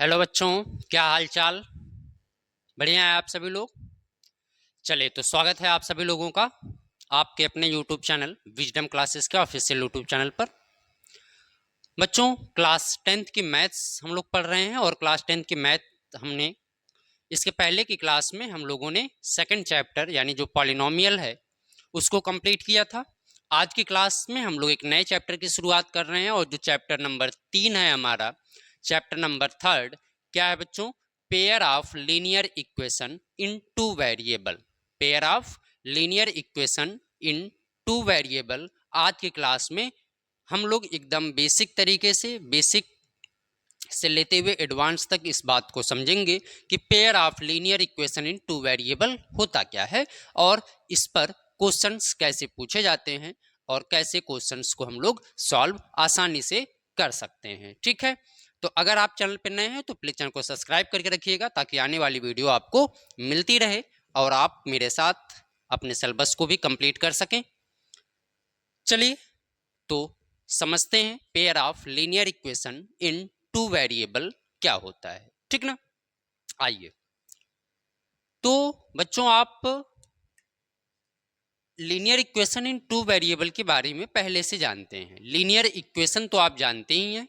Hello बच्चों, क्या हाल चाल। बढ़िया है आप सभी लोग। चलिए तो स्वागत है आप सभी लोगों का आपके अपने यूट्यूब चैनल विजडम क्लासेस के ऑफिशियल यूट्यूब चैनल पर। बच्चों, क्लास 10th की मैथ्स हम लोग पढ़ रहे हैं और क्लास 10th की मैथ हमने इसके पहले की क्लास में हम लोगों ने सेकंड चैप्टर यानी जो पॉलिनोमियल है उसको कंप्लीट किया था। आज की क्लास में हम लोग एक नए चैप्टर की शुरुआत कर रहे हैं और जो चैप्टर नंबर 3 है हमारा, चैप्टर नंबर 3 क्या है बच्चों? Pair of linear equation in two variable. Pair of linear equation in two variable. आज की क्लास में हम लोग एकदम बेसिक तरीके से, बेसिक से लेते हुए एडवांस तक इस बात को समझेंगे कि pair of linear equation in two variable होता क्या है और इस पर क्वेश्चंस कैसे पूछे जाते हैं और कैसे क्वेश्चंस को हम लोग सॉल्व आसानी से कर सकते हैं। ठीक है, तो अगर आप चैनल पर नए हैं तो प्लीज चैनल को सब्सक्राइब करके रखिएगा ताकि आने वाली वीडियो आपको मिलती रहे और आप मेरे साथ अपने सिलेबस को भी कंप्लीट कर सकें। चलिए तो समझते हैं pair of linear equation in two variable क्या होता है। ठीक ना, आइए। तो बच्चों, आप linear equation in two variable के बारे में पहले से जानते हैं। लीनियर इक्वेशन तो आप जानते ही हैं,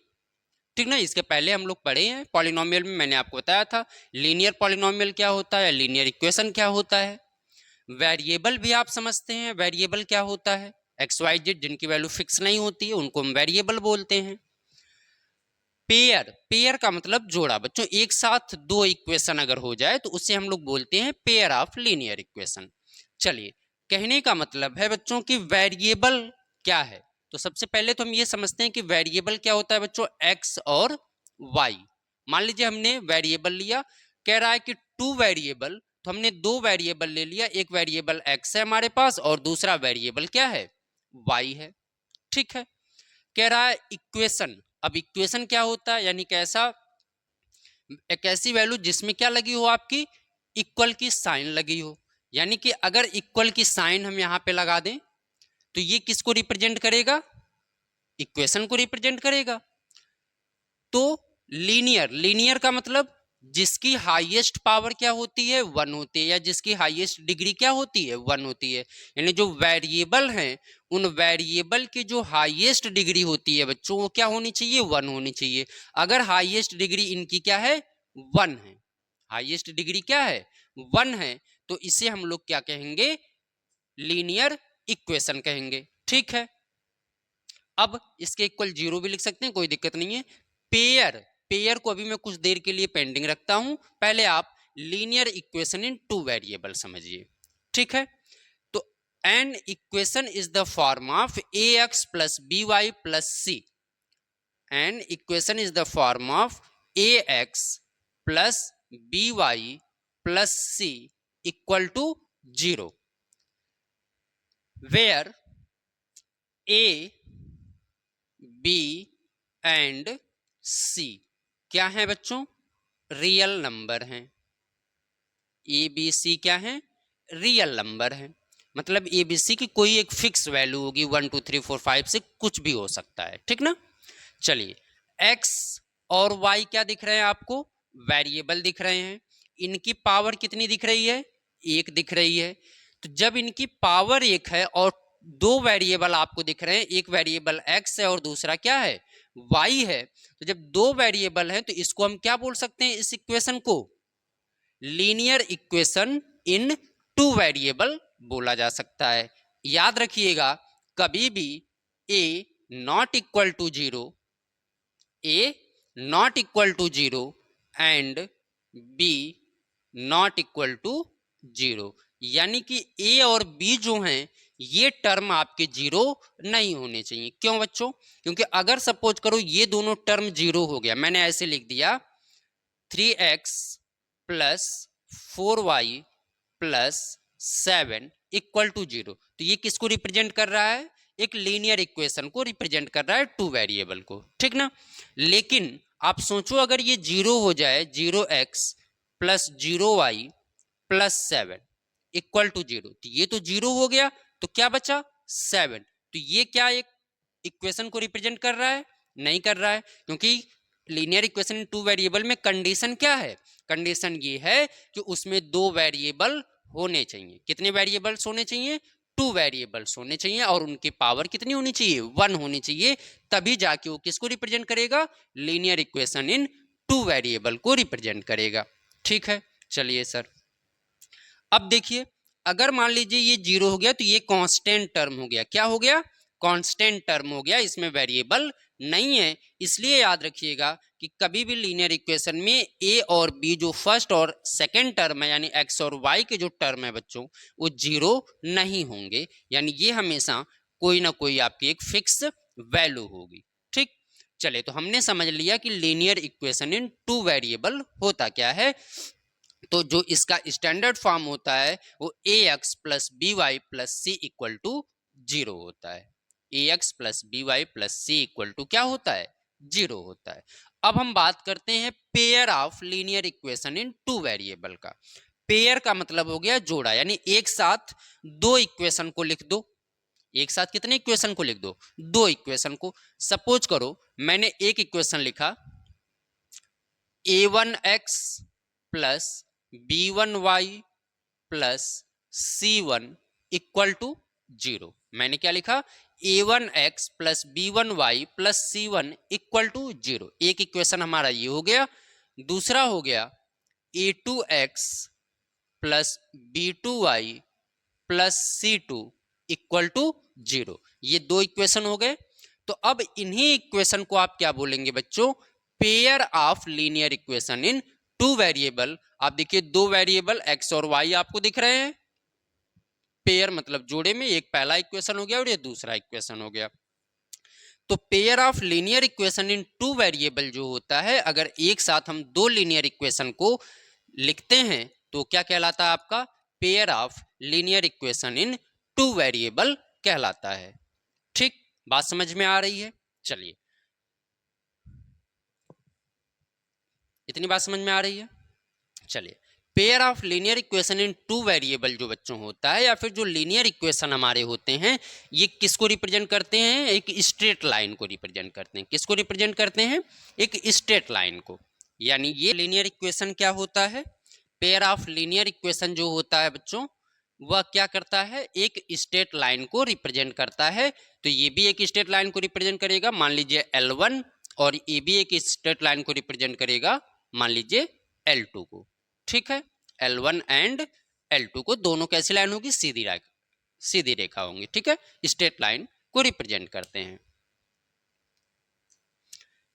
ठीक ना। इसके पहले हम लोग पढ़े हैं पॉलिनोमियल में, मैंने आपको बताया था लीनियर पॉलिनोमियल क्या होता है, लीनियर इक्वेशन क्या होता है। वेरिएबल भी आप समझते हैं, वेरिएबल क्या होता है। एक्स वाई जेड जिनकी वैल्यू फिक्स नहीं होती है उनको हम वेरिएबल बोलते हैं। पेयर, पेयर का मतलब जोड़ा। बच्चों, एक साथ दो इक्वेशन अगर हो जाए तो उसे हम लोग बोलते हैं पेयर ऑफ लीनियर इक्वेशन। चलिए, कहने का मतलब है बच्चों कि वेरिएबल क्या है। तो सबसे पहले तो हम ये समझते हैं कि वेरिएबल क्या होता है बच्चों, एक्स और वाई। मान लीजिए हमने वेरिएबल लिया, कह रहा है कि टू वेरिएबल, तो हमने दो वेरिएबल ले लिया, एक वेरिएबल एक्स है हमारे पास और दूसरा वेरिएबल क्या है, वाई है। ठीक है, कह रहा है इक्वेशन। अब इक्वेशन क्या होता है, यानी कैसा, एक ऐसी वैल्यू जिसमें क्या लगी हो, आपकी इक्वल की साइन लगी हो। यानी कि अगर इक्वल की साइन हम यहां पे लगा दें तो ये किसको रिप्रेजेंट करेगा, इक्वेशन को रिप्रेजेंट करेगा। तो लीनियर, लीनियर का मतलब जिसकी हाईएस्ट पावर क्या होती है, वन होती है, या जिसकी हाईएस्ट डिग्री क्या होती है, वन होती है। यानी जो वेरिएबल हैं उन वेरिएबल की जो हाईएस्ट डिग्री होती है बच्चों वो क्या होनी चाहिए, वन होनी चाहिए। अगर हाईएस्ट डिग्री इनकी क्या है, वन है, हाईएस्ट डिग्री क्या है, वन है, तो इसे हम लोग क्या कहेंगे, लीनियर इक्वेशन कहेंगे। ठीक है, अब इसके इक्वल जीरो भी लिख सकते हैं, कोई दिक्कत नहीं है। पेयर, पेयर को अभी मैं कुछ देर के लिए पेंडिंग रखता हूं, पहले आप linear equation in two variable समझिए। ठीक है, तो an equation is the form of a x plus b y plus c. An equation is the form of a x plus b y plus c equal to zero, where a b and c क्या है बच्चों, real number हैं। A B C क्या है, real number है। मतलब A B C की कोई एक फिक्स वैल्यू होगी, 1 2 3 4 5 से कुछ भी हो सकता है। ठीक ना, चलिए एक्स और वाई क्या दिख रहे हैं आपको, वेरिएबल दिख रहे हैं। इनकी पावर कितनी दिख रही है, एक दिख रही है। तो जब इनकी पावर एक है और दो वेरिएबल आपको दिख रहे हैं, एक वेरिएबल एक्स है और दूसरा क्या है, वाई है, तो जब दो वेरिएबल है तो इसको हम क्या बोल सकते हैं, इस इक्वेशन को linear equation in two variable बोला जा सकता है। याद रखिएगा, कभी भी a not equal to zero, a not equal to zero and b not equal to zero, यानी कि ए और बी जो हैं ये टर्म आपके जीरो नहीं होने चाहिए। क्यों बच्चों, क्योंकि अगर सपोज करो ये दोनों टर्म जीरो हो गया, मैंने ऐसे लिख दिया 3x plus 4y plus 7 equal to zero, तो ये किसको रिप्रेजेंट कर रहा है, एक लीनियर इक्वेशन को रिप्रेजेंट कर रहा है, टू वेरिएबल को। ठीक ना, लेकिन आप सोचो अगर ये जीरो हो जाए, 0x plus 0y plus 7 equal to zero, तो ये तो जीरो हो गया, तो क्या बचा 7। तो ये क्या एक इक्वेशन को रिप्रेजेंट कर रहा है, नहीं कर रहा है, क्योंकि linear equation in two variable में कंडीशन क्या है? कंडीशन ये है कि उसमें दो वेरिएबल होने चाहिए। कितने वेरिएबल्स होने चाहिए? टू वेरिएबल्स होने चाहिए, और उनकी पावर कितनी होनी चाहिए? 1 होनी चाहिए। तभी जाके वो किसको रिप्रेजेंट करेगा? Linear equation in two variable को रिप्रेजेंट करेगा। ठीक है, चलिए सर, अब देखिए, अगर मान लीजिए ये 0 हो गया तो ये कांस्टेंट टर्म हो गया। क्या हो गया? कांस्टेंट टर्म हो गया, इसमें वेरिएबल नहीं है। इसलिए याद रखिएगा कि कभी भी लीनियर इक्वेशन में ए और बी जो फर्स्ट और सेकंड टर्म है, यानी एक्स और वाई के जो टर्म है बच्चों, वो 0 नहीं होंगे। यानी ये हमेशा कोई ना कोई आपकी एक फिक्स वैल्यू होगी। ठीक, चले, तो हमने समझ लिया कि linear equation in two variable होता क्या है। तो जो इसका स्टैंडर्ड फॉर्म होता है वो a x plus b y plus c equal to 0 होता है। A x plus b y plus c equal to क्या होता है? 0 होता है। अब हम बात करते हैं pair of linear equation in two variable का। पेयर का मतलब हो गया जोड़ा, यानी एक साथ दो इक्वेशन को लिख दो। एक साथ कितने इक्वेशन को लिख दो? दो इक्वेशन को। सपोज करो मैंने एक इक्वेशन लिखा a1x plus b1y plus c1 equal to 0। मैंने क्या लिखा? a1x plus b1y plus c1 equal to 0। एक इक्वेशन हमारा ये हो गया। दूसरा हो गया a2x plus b2y plus c2 equal to 0। ये दो इक्वेशन हो गए। तो अब इन्हीं इक्वेशन को आप क्या बोलेंगे बच्चों? Pair of linear equation in two variable. आप देखिए दो वेरिएबल एक्स और वाई आपको दिख रहे हैं। पेयर मतलब जोड़े में, एक पहला इक्वेशन हो गया और ये दूसरा इक्वेशन हो गया। तो pair of linear equation in two variable जो होता है, अगर एक साथ हम दो लीनियर इक्वेशन को लिखते हैं तो क्या कहलाता है आपका? Pair of linear equation in two variable कहलाता है। ठीक, बात समझ में आ रही है? चलिए, इतनी बात समझ में आ रही है? चलिए, pair of linear equation in two variable जो बच्चों होता है, या फिर जो लीनियर इक्वेशन हमारे होते हैं, ये किसको रिप्रेजेंट करते हैं? एक स्ट्रेट लाइन को रिप्रेजेंट करते हैं। किसको रिप्रेजेंट करते हैं? एक स्ट्रेट लाइन को। यानी ये लीनियर इक्वेशन क्या होता है? पेयर ऑफ लीनियर इक्वेशन जो होता है बच्चों, वह क्या करता है? एक स्ट्रेट लाइन को रिप्रेजेंट करता है। तो ये भी एक स्ट्रेट लाइन को रिप्रेजेंट करेगा, मान लीजिए L1, और ये भी एक स्ट्रेट लाइन को रिप्रेजेंट करेगा, मान लीजिए L2 को। ठीक है, L1 एंड L2 को, दोनों कैसी लाइन होगी? सीधी रेखा होंगी। ठीक है, स्ट्रेट लाइन को रिप्रेजेंट करते हैं।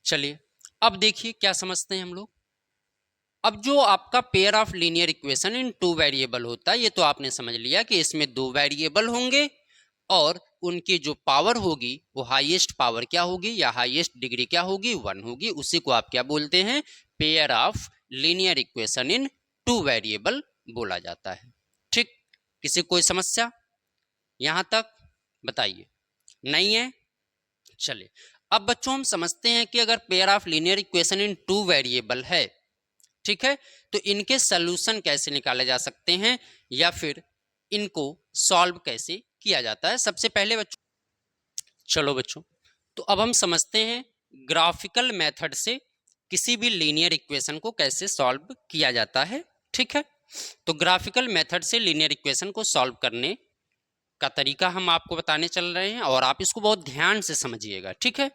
चलिए, अब देखिए क्या समझते हैं हम लोग। अब जो आपका pair of linear equation in two variable होता है, ये तो आपने समझ लिया कि इसमें दो वेरिएबल होंगे और उनकी जो पावर होगी वो हाईएस्ट पावर क्या होगी, या हाईएस्ट डिग्री क्या होगी? 1 होगी। उसी को आप क्या बोलते हैं? Pair of linear equation in two variable बोला जाता है। ठीक, किसी कोई समस्या यहां तक? बताइए, नहीं है? चलिए, अब बच्चों हम समझते हैं कि अगर pair of linear equation in two variable है, ठीक है, तो इनके सॉल्यूशन कैसे निकाले जा सकते हैं, या फिर इनको सॉल्व कैसे किया जाता है। सबसे पहले बच्चों, चलो बच्चों, तो अब हम समझते हैं ग्राफिकल मेथड से किसी भी लीनियर इक्वेशन को कैसे सॉल्व किया जाता है। ठीक है, तो ग्राफिकल मेथड से लीनियर इक्वेशन को सॉल्व करने का तरीका हम आपको बताने चल रहे हैं, और आप इसको बहुत ध्यान से समझिएगा। ठीक है,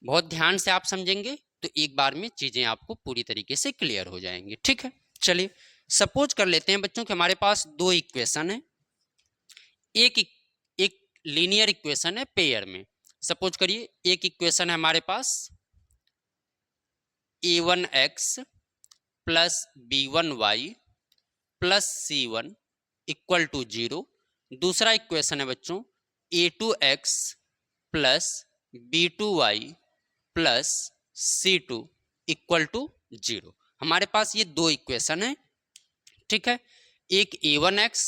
बहुत ध्यान से आप समझेंगे तो एक बार में चीजें आपको पूरी तरीके से क्लियर हो जाएंगी। ठीक है, चलिए सपोज कर लेते हैं बच्चों कि हमारे पास दो इक्वेशन है। एक लीनियर इक्वेशन है पेयर में। सपोज करिए एक इक्वेशन है हमारे पास a1x plus b1y plus c1 equal to 0। दूसरा इक्वेशन है बच्चों a2x plus b2y plus c2 equal to 0। हमारे पास ये दो इक्वेशन है। ठीक है, एक a1x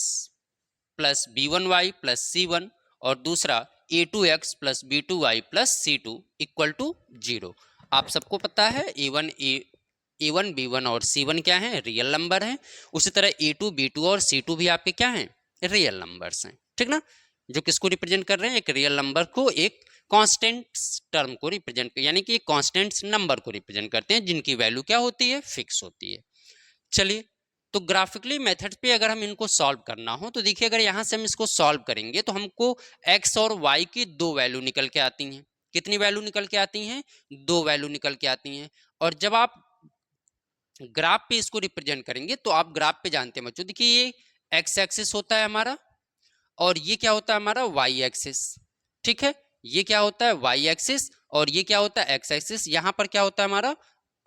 plus b1y plus c1 और दूसरा a2x plus b2y plus c2 equal to 0। आप सबको पता है a1 b1 और c1 क्या है? रियल नंबर हैं। उसी तरह a2 b2 और c2 भी आपके क्या हैं? रियल नंबर्स हैं। ठीक ना, जो किसको रिप्रेजेंट कर रहे हैं? एक रियल नंबर को एक कांस्टेंट टर्म को रिप्रेजेंट, यानी कि कांस्टेंट नंबर को रिप्रेजेंट करते हैं जिनकी वैल्यू क्या होती है, फिक्स होती है। चलिए, तो ग्राफिकली मेथड पे अगर हम इनको सॉल्व करना हो तो देखिए, अगर यहां से हम इसको सॉल्व करेंगे तो हमको x और y की दो वैल्यू निकल के आती हैं। कितनी वैल्यू निकल के आती हैं, दो वैल्यू निकल के आती हैं। और जब आप ग्राफ पे इसको रिप्रेजेंट करेंगे तो आप ग्राफ पे जानते हैं बच्चों, देखिए ये x एक्सिस होता है हमारा और ये क्या होता है हमारा y एक्सिस। ठीक है, ये क्या होता है y एक्सिस और ये क्या होता है x एक्सिस। यहां पर क्या होता है हमारा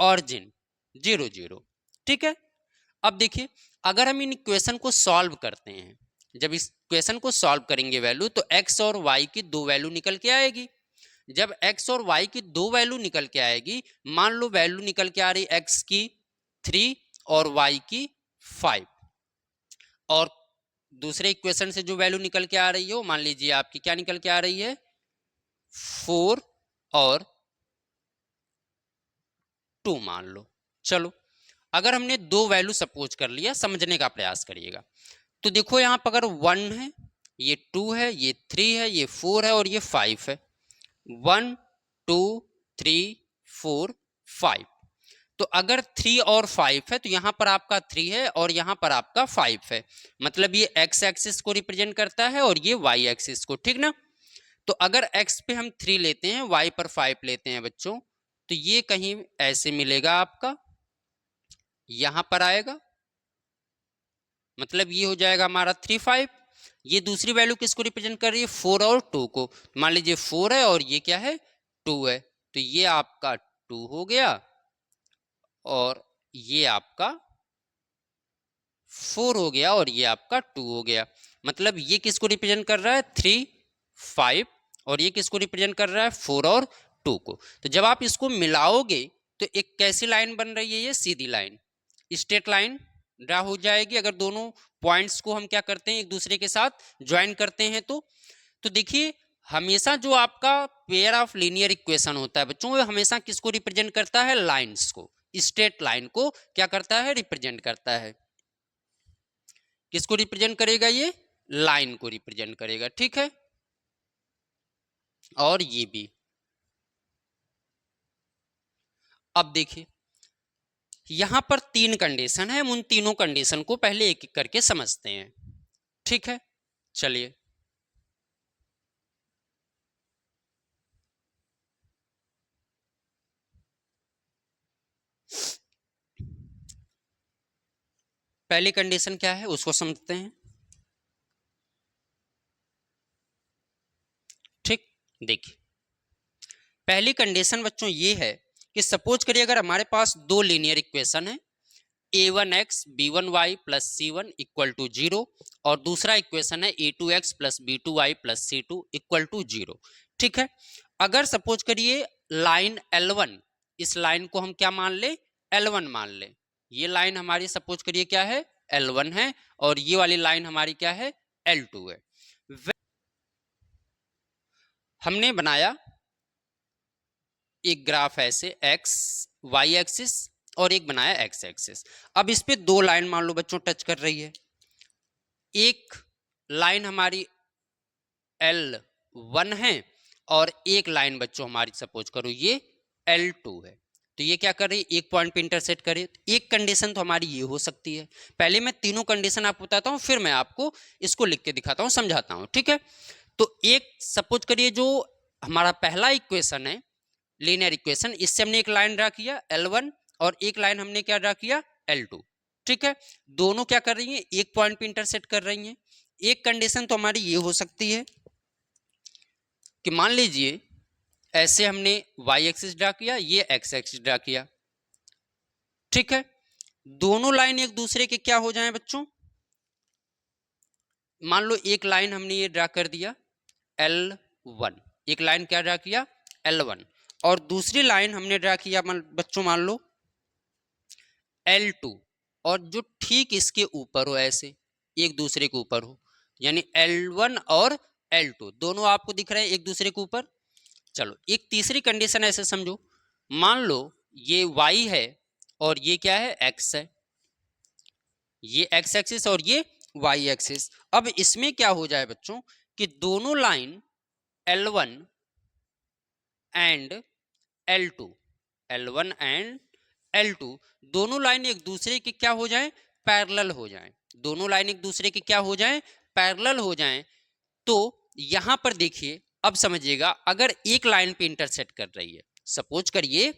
ऑरिजिन 0 0। ठीक है, अब देखिए, अगर हम इन इक्वेशन को सॉल्व करते हैं, जब इस इक्वेशन को सॉल्व करेंगे वैल्यू, तो x और y की दो वैल्यू निकल के आएगी। जब x और y की दो वैल्यू निकल के आएगी, मान लो वैल्यू निकल के आ रही x की 3 और y की 5, और दूसरे इक्वेशन से जो वैल्यू निकल के आ रही है वो मान लीजिए आपकी क्या निकल के आ रही है, 4 और 2 मान लो। चलो, अगर हमने दो वैल्यू सपोज कर लिया, समझने का प्रयास करिएगा। तो देखो यहां पर अगर 1 है, ये 2 है, ये 3 है, ये 4 है और ये 5 है। 1 2 3 4 5। तो अगर 3 और 5 है तो यहां पर आपका 3 है और यहां पर आपका 5 है, मतलब ये x एक्सिस को रिप्रेजेंट करता है और ये y एक्सिस को। ठीक ना, तो अगर x पे हम 3 लेते हैं, y पर 5 लेते हैं बच्चों, तो ये कहीं ऐसे मिलेगा आपका, यहां पर आएगा, मतलब ये हो जाएगा हमारा 3 5। ये दूसरी वैल्यू किसको रिप्रेजेंट कर रही है, 4 और 2 को। मान लीजिए 4 है और ये क्या है, 2 है, तो ये आपका 2 हो गया और ये आपका 4 हो गया और ये आपका 2 हो गया। मतलब ये किसको रिप्रेजेंट कर रहा है, 3 5, और ये किसको रिप्रेजेंट कर रहा है, 4 और 2 को। तो जब आप इसको मिलाओगे तो एक कैसी लाइन बन रही है, ये सीधी लाइन, स्ट्रेट लाइन ड्रा हो जाएगी। अगर दोनों पॉइंट्स को हम क्या करते हैं, एक दूसरे के साथ ज्वाइन करते हैं तो देखिए, हमेशा जो आपका पेयर ऑफ लीनियर इक्वेशन होता है बच्चों, वो हमेशा किसको रिप्रेजेंट करता है, लाइंस को, स्ट्रेट लाइन को क्या करता है, रिप्रेजेंट करता है। किसको रिप्रेजेंट करेगा, ये लाइन को रिप्रेजेंट करेगा। ठीक है, और ये भी। अब देखिए, यहां पर 3 कंडीशन है, हम उन तीनों कंडीशन को पहले एक एक करके समझते हैं। ठीक है, चलिए, पहली कंडीशन क्या है उसको समझते हैं। ठीक, देखिए, पहली कंडीशन बच्चों ये है कि सपोज करिए अगर हमारे पास दो लीनियर इक्वेशन है, a1x b1y plus c1 equal to 0, और दूसरा इक्वेशन है a2x plus b2y plus c2 equal to 0। ठीक है, अगर सपोज करिए लाइन L1, इस लाइन को हम क्या मान ले, L1 मान ले। ये लाइन हमारी सपोज करिए क्या है, L1 है, और ये वाली लाइन हमारी क्या है, L2 है। हमने बनाया एक ग्राफ ऐसे x y एक्सिस और एक बनाया x एक्सिस। अब इस पे दो लाइन मान लो बच्चों टच कर रही है। एक लाइन हमारी L1 है और एक लाइन बच्चों हमारी सपोज करो ये L2 है। तो ये क्या कर रही है, एक पॉइंट पे इंटरसेक्ट करे। एक कंडीशन तो हमारी ये हो सकती है। पहले मैं तीनों कंडीशन आपको बताता हूँ, फिर मैं आपको इसको लिख के दिखाता हूँ, समझाता हूँ। ठीक है, तो एक सपोज करिए जो हमारा पहला इक्वेशन है लीनियर इक्वेशन, इससे हमने एक लाइन ड्रा किया L1 और एक लाइन हमने क्या ड्रा किया, L2। ठीक है, दोनों क्या कर रही हैं, एक पॉइंट पे इंटरसेक्ट कर रही हैं। एक कंडीशन तो हमारी ये हो सकती है कि मान लीजिए ऐसे हमने y एक्सिस ड्रा किया, ये x एक्सिस ड्रा किया। ठीक है, दोनों लाइन एक दूसरे के क्या हो जाएं बच्चों, मान लो एक लाइन हमने ये ड्रा कर दिया L1, एक लाइन क्या ड्रा किया L1, और दूसरी लाइन हमने ड्रा किया बच्चों मान लो L2, और जो ठीक इसके ऊपर हो, ऐसे एक दूसरे के ऊपर हो, यानी L1 और L2 दोनों आपको दिख रहे हैं एक दूसरे के ऊपर। चलो, एक तीसरी कंडीशन ऐसे समझो, मान लो ये y है और ये क्या है, x है, ये x एक्सिस और ये y एक्सिस। अब इसमें क्या हो जाए बच्चों कि दोनों line L1 and L2, L1 and L2 दोनों लाइन एक दूसरे के क्या हो जाएं, पैरेलल हो जाएं। दोनों लाइन एक दूसरे के क्या हो जाएं, पैरेलल हो जाएं। तो यहां पर देखिए, अब समझिएगा, अगर एक लाइन पे इंटरसेक्ट कर रही है, सपोज करिए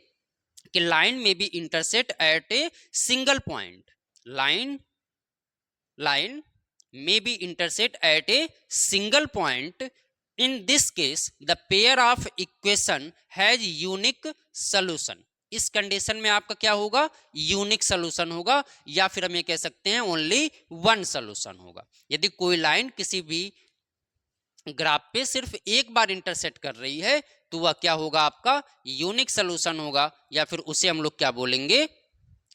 कि लाइन में be intersect at a single point, line may be intersect at a single point. In this case the pair of equation has unique solution. इस कंडीशन में आपका क्या होगा, यूनिक सोल्यूशन होगा, या फिर हम ये कह सकते हैं ओनली वन सोल्यूशन होगा। यदि कोई लाइन किसी भी ग्राफ पे सिर्फ एक बार इंटरसेक्ट कर रही है तो वह क्या होगा, आपका यूनिक सोल्यूशन होगा, या फिर उसे हम लोग क्या बोलेंगे,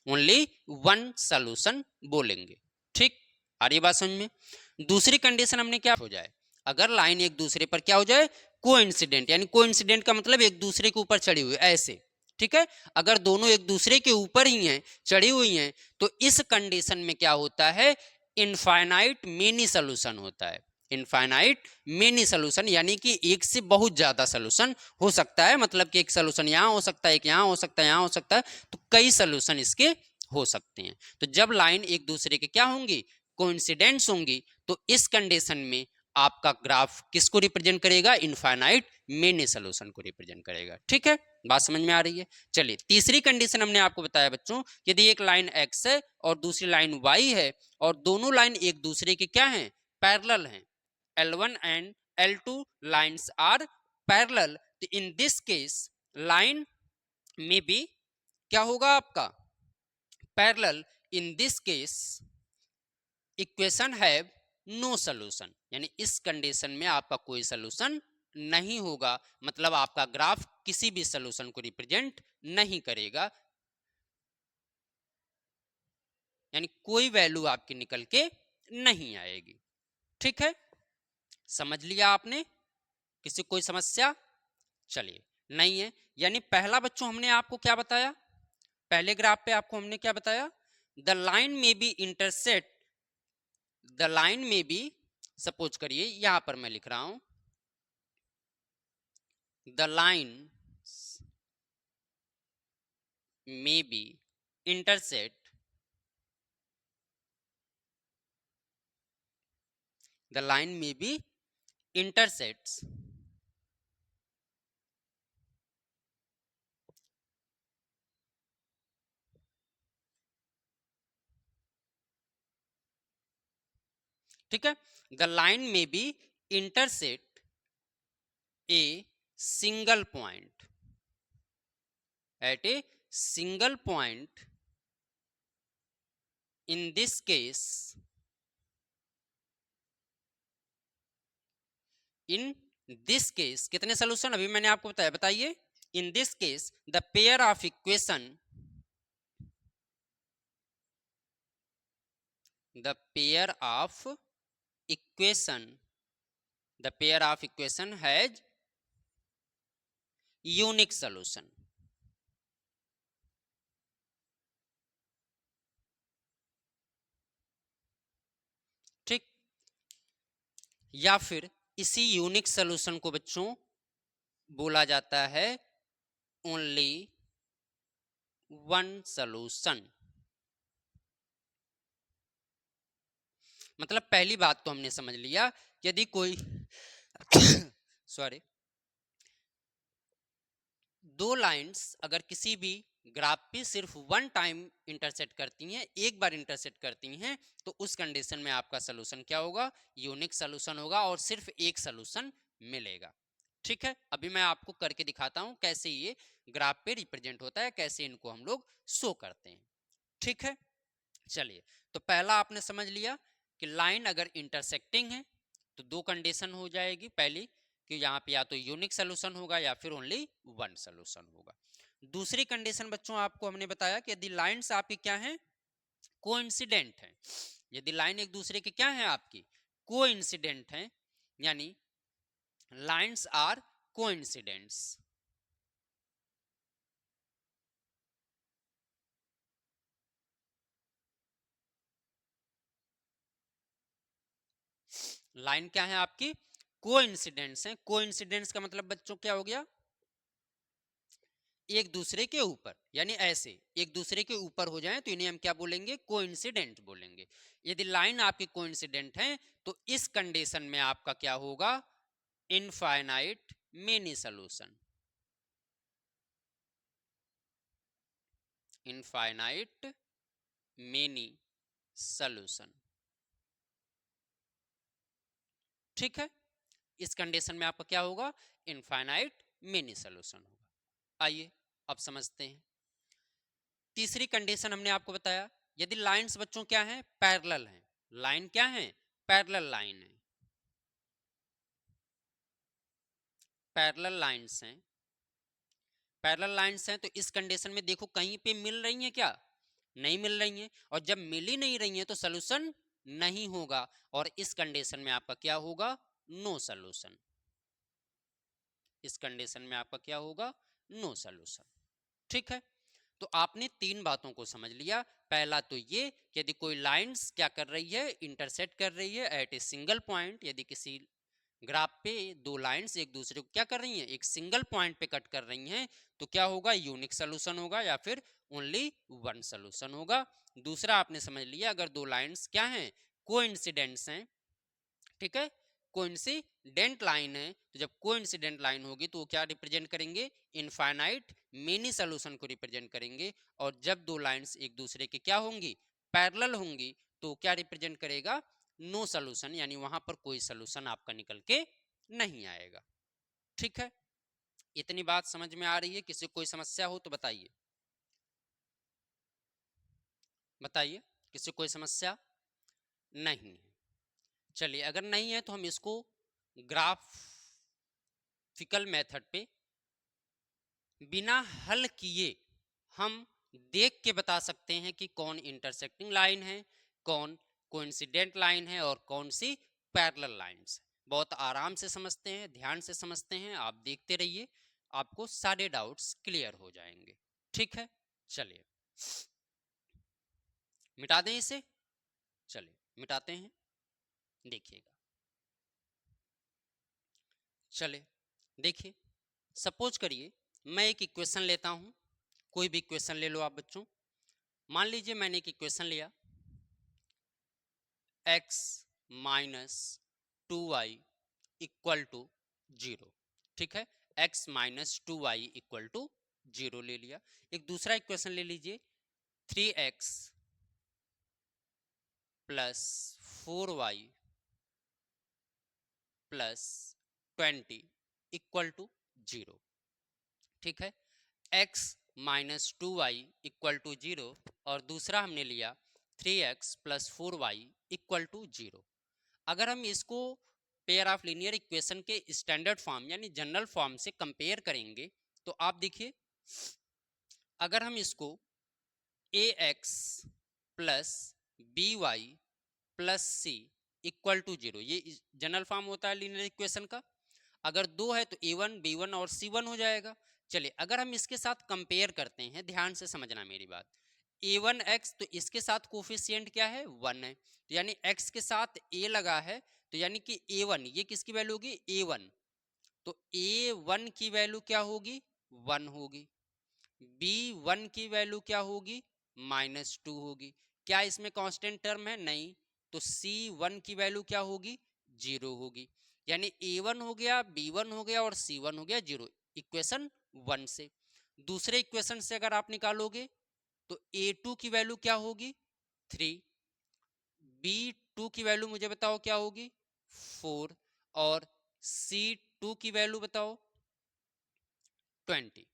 ओनली वन सोल्यूशन बोलेंगे। ठीक, आ रही बात समझ में। दूसरी कंडीशन हमने क्या हो जाए, अगर लाइन एक दूसरे पर क्या हो जाए, कोइंसिडेंट, यानी कोइंसिडेंट का मतलब एक दूसरे के ऊपर चढ़ी हुई, ऐसे, ठीक है। अगर दोनों एक दूसरे के ऊपर ही हैं, चढ़ी हुई हैं, तो इस कंडीशन में क्या होता है, इनफाइनाइट मेनी सोल्यूशन होता है। इनफाइनाइट मेनी सोल्यूशन यानी कि एक से बहुत ज्यादा सोल्यूशन हो सकता है, मतलब कि एक सोल्यूशन यहां हो सकता है, एक यहां हो सकता है, यहां हो सकता है, तो कई सोल्यूशन इसके हो सकते हैं। तो जब लाइन एक दूसरे के क्या होंगी, कोइंसिडेंट्स होंगी, तो इस कंडीशन में आपका ग्राफ किसको रिप्रेजेंट करेगा, इनफाइनाइट मेनी सोल्यूशन को रिप्रेजेंट करेगा। ठीक है, बात समझ में आ रही है। चलिए तीसरी कंडीशन हमने आपको बताया बच्चों, यदि एक लाइन x है और दूसरी लाइन y है और दोनों लाइन एक दूसरे के क्या हैं, पैरेलल हैं, L1 and L2 lines are parallel, तो इन दिस केस लाइन में भी क्या होगा आपका, parallel. In this case equation have no solution, यानी इस कंडीशन में आपका कोई सोल्यूशन नहीं होगा, मतलब आपका ग्राफ किसी भी सोल्यूशन को रिप्रेजेंट नहीं करेगा, यानी कोई वैल्यू आपकी निकल के नहीं आएगी। ठीक है, समझ लिया आपने, किसी कोई समस्या, चलिए नहीं है। यानी पहला बच्चों हमने आपको क्या बताया, पहले ग्राफ पे आपको हमने क्या बताया, द लाइन में बी इंटरसेक्ट, द लाइन में बी, सपोज करिए यहां पर मैं लिख रहा हूं, the lines may be intersect, the line may be intersects ठीक है, the line may be intersect a single point, at a single point, in this case, in this case कितने सोल्यूशन अभी मैंने आपको बताया, बताइए, in this case the pair of equation, the pair of equation, the pair of equation has unique solution। ठीक, या फिर इसी यूनिक सोल्यूशन को बच्चों बोला जाता है ओनली वन सोल्यूशन। मतलब पहली बात तो हमने समझ लिया, यदि कोई सॉरी, दो लाइंस अगर किसी भी ग्राफ पे सिर्फ वन टाइम इंटरसेक्ट करती हैं, एक बार इंटरसेक्ट करती हैं, तो उस कंडीशन में आपका सोल्यूशन क्या होगा, यूनिक सोल्यूशन होगा और सिर्फ एक सोल्यूशन मिलेगा। ठीक है, अभी मैं आपको करके दिखाता हूं कैसे ये ग्राफ पे रिप्रेजेंट होता है, कैसे इनको हम लोग शो करते हैं। ठीक है, चलिए, तो पहला आपने समझ लिया कि लाइन अगर इंटरसेक्टिंग है तो दो कंडीशन हो जाएगी, पहली कि यहाँ पे या तो यूनिक सोल्यूशन होगा या फिर ओनली वन सोल्यूशन होगा। दूसरी कंडीशन बच्चों आपको हमने बताया कि यदि लाइंस आपकी क्या हैं, कोइंसिडेंट हैं, यदि लाइन एक दूसरे के क्या है आपकी, कोइंसिडेंट हैं, यानी लाइंस आर कोइंसिडेंट्स, लाइन क्या है आपकी, कोइंसिडेंट्स हैं। कोइंसिडेंट्स का मतलब बच्चों क्या हो गया, एक दूसरे के ऊपर, यानी ऐसे एक दूसरे के ऊपर हो जाएं तो इन्हें हम क्या बोलेंगे, कोइंसिडेंट बोलेंगे। यदि लाइन आपकी कोइंसिडेंट है तो इस कंडीशन में आपका क्या होगा, infinite many solution, infinite many solution. ठीक है, इस कंडीशन में आपका क्या होगा, इनफाइनाइट मेनी सॉल्यूशन होगा। आइए अब समझते हैं तीसरी कंडीशन। हमने आपको बताया यदि लाइंस बच्चों क्या हैं, पैरेलल हैं। लाइन क्या है, पैरेलल लाइन है, पैरेलल लाइंस हैं, पैरेलल लाइंस हैं। तो इस कंडीशन में देखो कहीं पे मिल रही हैं क्या, नहीं मिल रही हैं, और जब मिल ही नहीं रही हैं तो सोल्यूशन नहीं होगा, और इस कंडीशन में आपका क्या होगा, नो सोल्यूशन। इस कंडीशन में आपका क्या होगा, नो सोल्यूशन। ठीक है, तो आपने तीन बातों को समझ लिया। पहला तो ये कि यदि कोई लाइंस क्या कर रही है, इंटरसेक्ट कर रही है एट ए सिंगल पॉइंट, यदि किसी ग्राफ पे दो लाइंस एक दूसरे को क्या कर रही हैं, एक सिंगल पॉइंट पे कट कर रही हैं, तो क्या होगा, यूनिक सोल्यूशन होगा या फिर ओनली वन सोल्यूशन होगा। दूसरा आपने समझ लिया अगर दो लाइंस क्या हैं, कोइंसिडेंट्स हैं, ठीक है, कोइंसिडेंट लाइन है, तो जब कोइंसिडेंट लाइन होगी तो वो क्या रिप्रेजेंट करेंगे, इनफाइनाइट मेनी सॉल्यूशन को रिप्रेजेंट करेंगे। और जब दो लाइंस एक दूसरे के क्या होंगी, पैरेलल होंगी, तो क्या रिप्रेजेंट करेगा, नो सॉल्यूशन, यानी वहां पर कोई सॉल्यूशन आपका निकल के नहीं आएगा। ठीक है, इतनी बात समझ में आ रही है, किसी कोई समस्या हो तो बताइए, बताइए, किसी कोई समस्या नहीं है। चलिए अगर नहीं है तो हम इसको ग्राफिकल मेथड पे बिना हल किए हम देख के बता सकते हैं कि कौन इंटरसेक्टिंग लाइन है, कौन कोइंसिडेंट लाइन है और कौन सी पैरेलल लाइंस है। बहुत आराम से समझते हैं, ध्यान से समझते हैं, आप देखते रहिए, आपको सारे डाउट्स क्लियर हो जाएंगे। ठीक है, चलिए मिटा दें इसे, चलिए मिटाते हैं, देखिएगा। चलिए देखिए, सपोज करिए मैं एक इक्वेशन लेता हूं, कोई भी इक्वेशन ले लो आप बच्चों। मान लीजिए मैंने एक इक्वेशन लिया, x minus 2y equal to 0। ठीक है, x minus 2y equal to 0 ले लिया। एक दूसरा इक्वेशन ले लीजिए, 3x plus 4y plus 20 equal to 0। ठीक है, x minus 2y equal to 0, और दूसरा हमने लिया 3x plus 4y equal to 0। अगर हम इसको पेयर ऑफ लीनियर इक्वेशन के स्टैंडर्ड फॉर्म यानी जनरल फॉर्म से कंपेयर करेंगे तो आप देखिए, अगर हम इसको ax plus b y plus c equal to 0, ये जनरल फॉर्म होता है लीनियर इक्वेशन का। अगर दो है तो a1 b1 और c1 हो जाएगा। चलिए अगर हम इसके साथ कंपेयर करते हैं, ध्यान से समझना मेरी बात, a1x तो इसके साथ कोफिशिएंट क्या है, 1 है, तो यानी x के साथ a लगा है, तो यानी कि a1 ये किसकी वैल्यू होगी, a1, तो a1 की वैल्यू क्या होगी, 1 होगी। b1 की वैल्यू क्या होगी, -2 होगी। क्या इसमें कांस्टेंट टर्म है, नहीं, तो c1 की वैल्यू क्या होगी, 0 होगी। यानी a1 हो गया, b1 हो गया और c1 हो गया 0, इक्वेशन 1 से। दूसरे इक्वेशन से अगर आप निकालोगे तो a2 की वैल्यू क्या होगी, 3, b2 की वैल्यू मुझे बताओ क्या होगी, 4, और c2 की वैल्यू बताओ 20।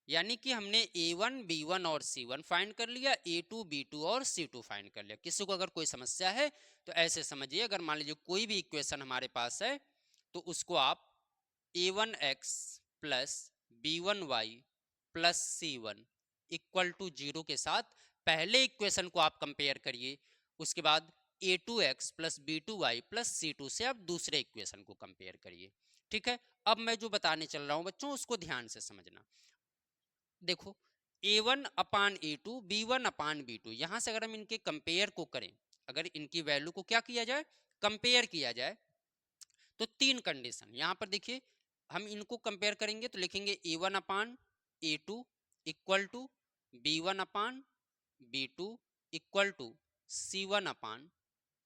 यानी कि हमने a1 b1 और c1 फाइंड कर लिया, a2 b2 और c2 फाइंड कर लिया। किसी को अगर कोई समस्या है तो ऐसे समझिए, अगर मान लीजिए कोई भी इक्वेशन हमारे पास है तो उसको आप a1x plus b1y plus c1 equal to 0 के साथ पहले इक्वेशन को आप कंपेयर करिए, उसके बाद a2x plus b2y plus c2 से आप दूसरे इक्वेशन को कंपेयर करिए। ठीक है, अब मैं जो बताने चल रहा हूं बच्चों उसको ध्यान से समझना। देखो a1 upon a2 b1 upon b2, यहां से अगर हम इनके कंपेयर को करें, अगर इनकी वैल्यू को क्या किया जाए, कंपेयर किया जाए, तो तीन कंडीशन यहां पर देखिए, हम इनको कंपेयर करेंगे तो लिखेंगे a1 upon A2 equal to B1 upon B2 equal to C1 upon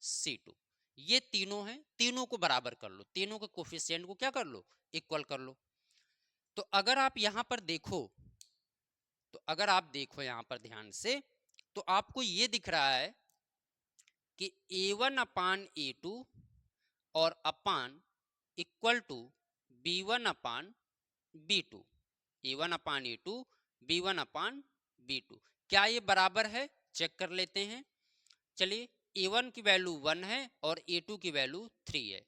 C2। ये तीनों हैं, तीनों को बराबर कर लो, तीनों के कोफिशिएंट को क्या कर लो, इक्वल कर लो। तो अगर आप यहां पर देखो, तो अगर आप देखो यहां पर ध्यान से, तो आपको ये दिख रहा है कि A1 अपान A2 और अपान equal to B1 upon B2, A1 upon A2 B1 upon B2, क्या ये बराबर है, चेक कर लेते हैं। चलिए, A1 की वैल्यू 1 है और A2 की वैल्यू 3 है,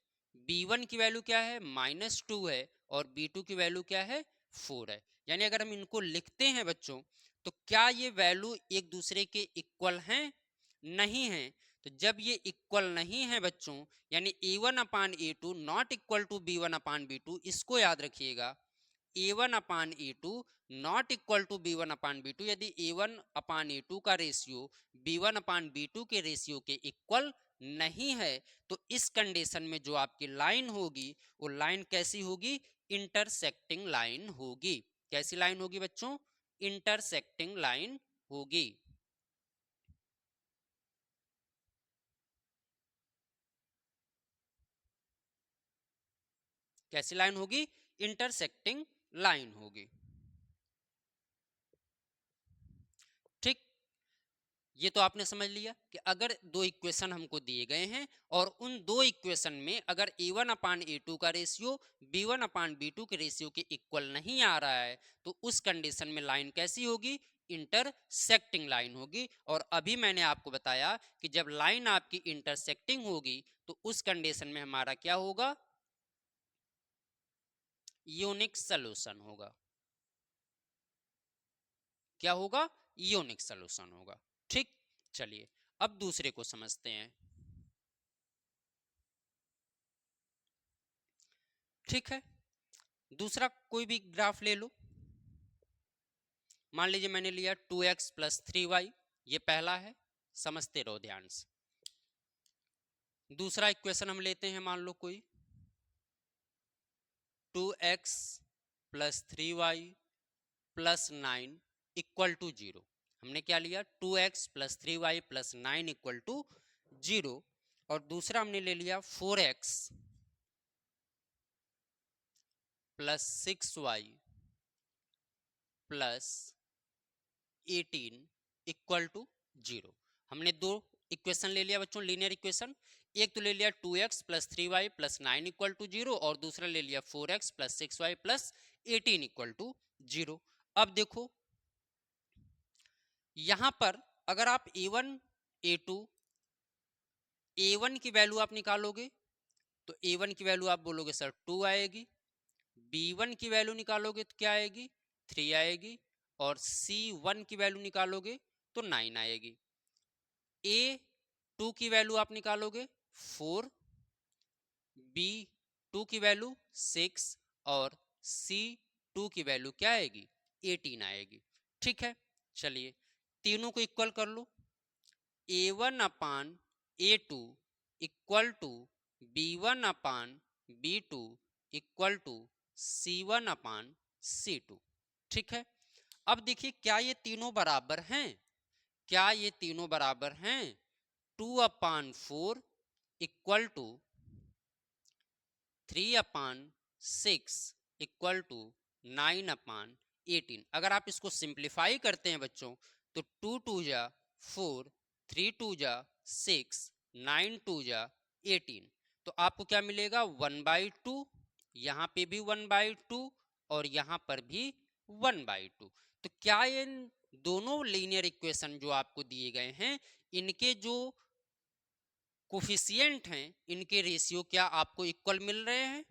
B1 की वैल्यू क्या है, -2 है, और B2 की वैल्यू क्या है, 4 है। यानी अगर हम इनको लिखते हैं बच्चों, तो क्या ये वैल्यू एक दूसरे के इक्वल हैं, नहीं है। तो जब ये इक्वल नहीं है बच्चों, यानी A1 upon A2 not equal to B1 upon B2, इसको याद रखिएगा। A1 upon A2 not equal to B1 upon B2, यदि A1 अपान A2 का रेशियो B1 अपान B2 के रेशियो के इक्वल नहीं है, तो इस कंडीशन में जो आपकी लाइन होगी, वो लाइन कैसी होगी, इंटरसेक्टिंग लाइन होगी। कैसी लाइन होगी बच्चों, इंटरसेक्टिंग लाइन होगी। कैसी लाइन होगी, इंटरसेक्टिंग लाइन होगी। ठीक, ये तो आपने समझ लिया कि अगर दो इक्वेशन हमको दिए गए हैं और उन दो इक्वेशन में अगर A1 अपान A2 का रेशियो B1 अपान B2 के रेशियो के इक्वल नहीं आ रहा है, तो उस कंडीशन में लाइन कैसी होगी, इंटरसेक्टिंग लाइन होगी। और अभी मैंने आपको बताया कि जब लाइन आपकी इंटरसेक्टिंग होगी, तो उस कंडीशन में हमारा क्या होगा, यूनिक सोल्यूशन होगा। क्या होगा, यूनिक सोल्यूशन होगा। ठीक, चलिए अब दूसरे को समझते हैं। ठीक है, दूसरा कोई भी ग्राफ ले लो। मान लीजिए मैंने लिया 2x प्लस 3y, ये पहला है, समझते रहो ध्यान से। दूसरा इक्वेशन हम लेते हैं, मान लो कोई 2x plus 3y plus 9 equal to 0। हमने क्या लिया, 2x plus 3y plus 9 equal to 0। और दूसरा हमने ले लिया 4x plus 6y plus 18 equal to 0। हमने दो इक्वेशन ले लिया बच्चों, लीनियर इक्वेशन। एक तो ले लिया 2x plus 3y plus 9 equal to 0, और दूसरा ले लिया 4x plus 6y plus 18 equal to 0। अब देखो यहां पर अगर आप A1 A2 A1 की वैल्यू आप निकालोगे, तो A1 की वैल्यू आप बोलोगे सर 2 आएगी, B1 की वैल्यू निकालोगे तो क्या आएगी, 3 आएगी, और C1 की वैल्यू निकालोगे तो 9 आएगी। A2 की वैल्यू आप निकालोगे 4, B2 की वैल्यू 6, और C2 की वैल्यू क्या आएगी, 18 आएगी। ठीक है, चलिए तीनों को इक्वल कर लो। A1 upon A2 equal to B1 upon B2 equal to C1 upon C2। ठीक है, अब देखिए क्या ये तीनों बराबर हैं, क्या ये तीनों बराबर हैं। 2 upon 4 equal to 3 upon 6 equal to 9 upon 18। अगर आप इसको सिंप्लीफाई करते हैं बच्चों, तो 2 2 जा 4, 3 2 जा 6, 9 2 जा 18, तो आपको क्या मिलेगा, 1/2। यहाँ पे भी 1/2 और यहाँ पर भी 1/2। तो क्या ये दोनों लीनियर इक्वेशन जो आपको दिए गए हैं, इनके जो कोफिशिएंट हैं, इनके रेशियो क्या आपको इक्वल मिल रहे हैं।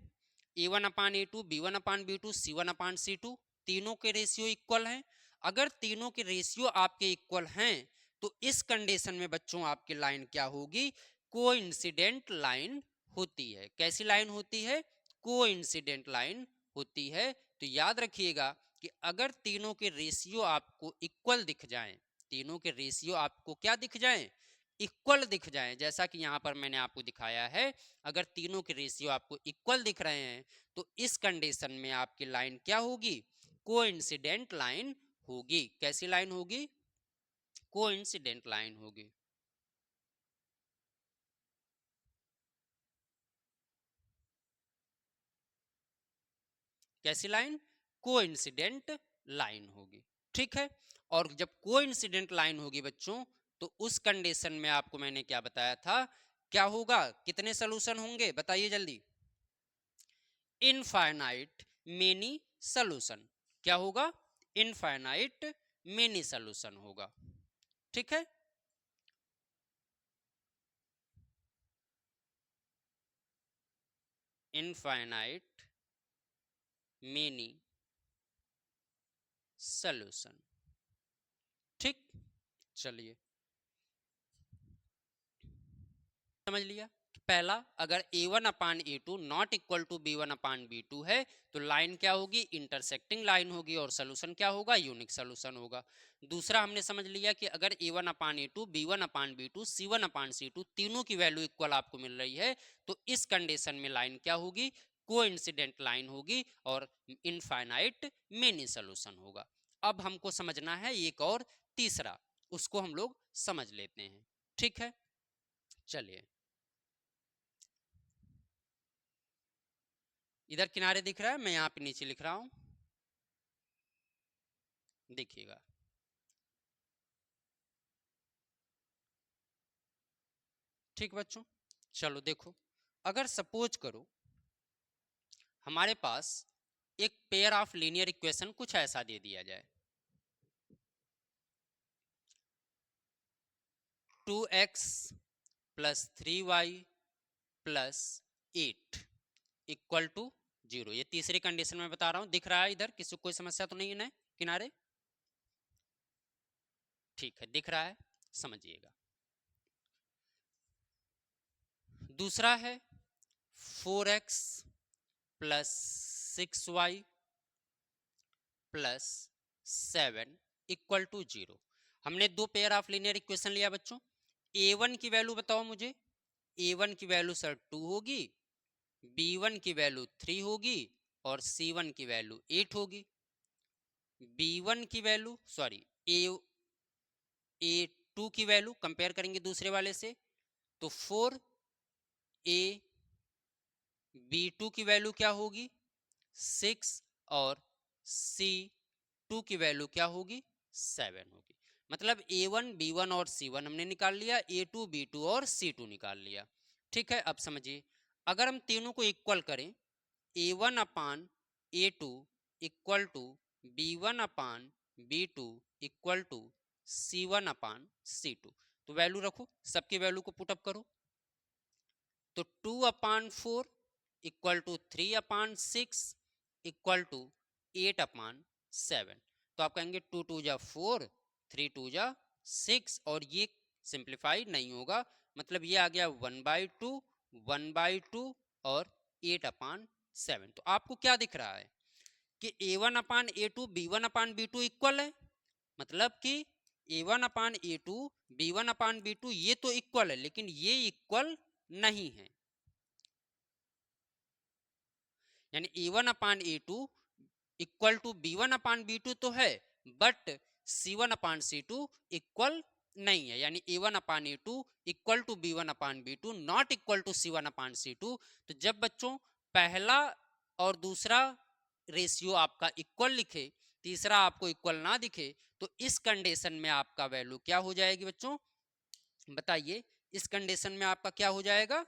A1 upon A2, B1 upon B2, C1 upon C2, तीनों के रेशियो इक्वल हैं। अगर तीनों के रेशियो आपके इक्वल हैं, तो इस कंडीशन में बच्चों आपकी लाइन क्या होगी, कोइंसिडेंट लाइन होती है। कैसी लाइन होती है, कोइंसिडेंट लाइन होती है। तो याद रखिएगा कि अगर तीनों के रेशियो आपको इक्वल दिख जाएं, तीनों के रेशियो आपको क्या दिख जाएं, इक्वल दिख जाए, जैसा कि यहाँ पर मैंने आपको दिखाया है, अगर तीनों के रेशियो आपको इक्वल दिख रहे हैं, तो इस कंडीशन में आपकी लाइन क्या होगी, कोइंसिडेंट लाइन होगी। कैसी लाइन होगी? कोइंसिडेंट लाइन होगी। कैसी लाइन? कोइंसिडेंट लाइन होगी। ठीक है, और जब कोइंसिडेंट लाइन होगी बच्चों, तो उस कंडीशन में आपको मैंने क्या बताया था, क्या होगा, कितने सोल्यूशन होंगे बताइए जल्दी। Infinite many solution. क्या होगा? इनफाइनाइट मेनी सोल्यूशन होगा। ठीक है, इनफाइनाइट मेनी सोल्यूशन। ठीक, चलिए समझ लिया। पहला, अगर a1 upon a2 not equal to b1 upon b2 है, तो लाइन क्या होगी? इंटरसेक्टिंग लाइन होगी, और सोल्यूशन क्या होगा? यूनिक सोल्यूशन होगा। दूसरा हमने समझ लिया कि अगर a1 upon a2 b1 upon b2 c1 upon c2 तीनों की वैल्यू इक्वल आपको मिल रही है, तो इस कंडीशन में लाइन क्या होगी? कोइंसिडेंट लाइन होगी, और इनफाइनाइट मेनी सोल्यूशन होगा। अब हमको समझना है एक और तीसरा, उसको हम लोग समझ लेते हैं। ठीक है, चलिए इधर किनारे दिख रहा है, मैं यहाँ पे नीचे लिख रहा हूं, देखिएगा। ठीक बच्चों, चलो देखो, अगर सपोज करो हमारे पास एक पेयर ऑफ लीनियर इक्वेशन कुछ ऐसा दे दिया जाए, 2x plus 3y plus 8 equal to 0। ये तीसरी कंडीशन में बता रहा हूं, दिख रहा है इधर? किसी को कोई समस्या तो नहीं है ना किनारे? ठीक है, दिख रहा है, समझिएगा। दूसरा है 4x plus 6y plus 7 equal to 0। हमने दो पेयर ऑफ लीनियर इक्वेशन लिया बच्चों। a1 की वैल्यू बताओ मुझे। a1 की वैल्यू सर 2 होगी, b1 की वैल्यू 3 होगी, और c1 की वैल्यू 8 होगी। b1 की वैल्यू सॉरी a2 की वैल्यू कंपेयर करेंगे दूसरे वाले से, तो 4a b2 की वैल्यू क्या होगी? 6, और c2 की वैल्यू क्या होगी? 7 होगी। मतलब a1 b1 और c1 हमने निकाल लिया, a2 b2 और c2 निकाल लिया। ठीक है, अब समझिए, अगर हम तीनों को इक्वल करें, a1 upon a2 equal to b1 upon b2 equal to c1 upon c2, तो वैल्यू रखो, सबकी वैल्यू को पुटअप करो, तो 2/4 इक्वल टू 3/6 इक्वल टू 8/7। तो आप कहेंगे 2 2 जा 4, 3 2 जा 6, और ये सिंप्लीफाई नहीं होगा, मतलब ये आ गया 1/2, 1/2 और 8/7। तो आपको क्या दिख रहा है कि a1/a2 b1/b2 इक्वल है, मतलब कि a1/a2 b1/b2 ये तो इक्वल है, लेकिन ये इक्वल नहीं है। यानी a1/a2 इक्वल टू b1/b2 तो है, बट c1/c2 इक्वल नहीं है। यानी a1/a2 equal to b1/b2 not equal to c1/c2। तो जब बच्चों पहला और दूसरा रेशियो आपका इक्वल लिखे, तीसरा आपको इक्वल ना दिखे, तो इस कंडीशन में आपका वैल्यू क्या हो जाएगी बच्चों? बताइए, इस कंडीशन में आपका क्या हो जाएगा?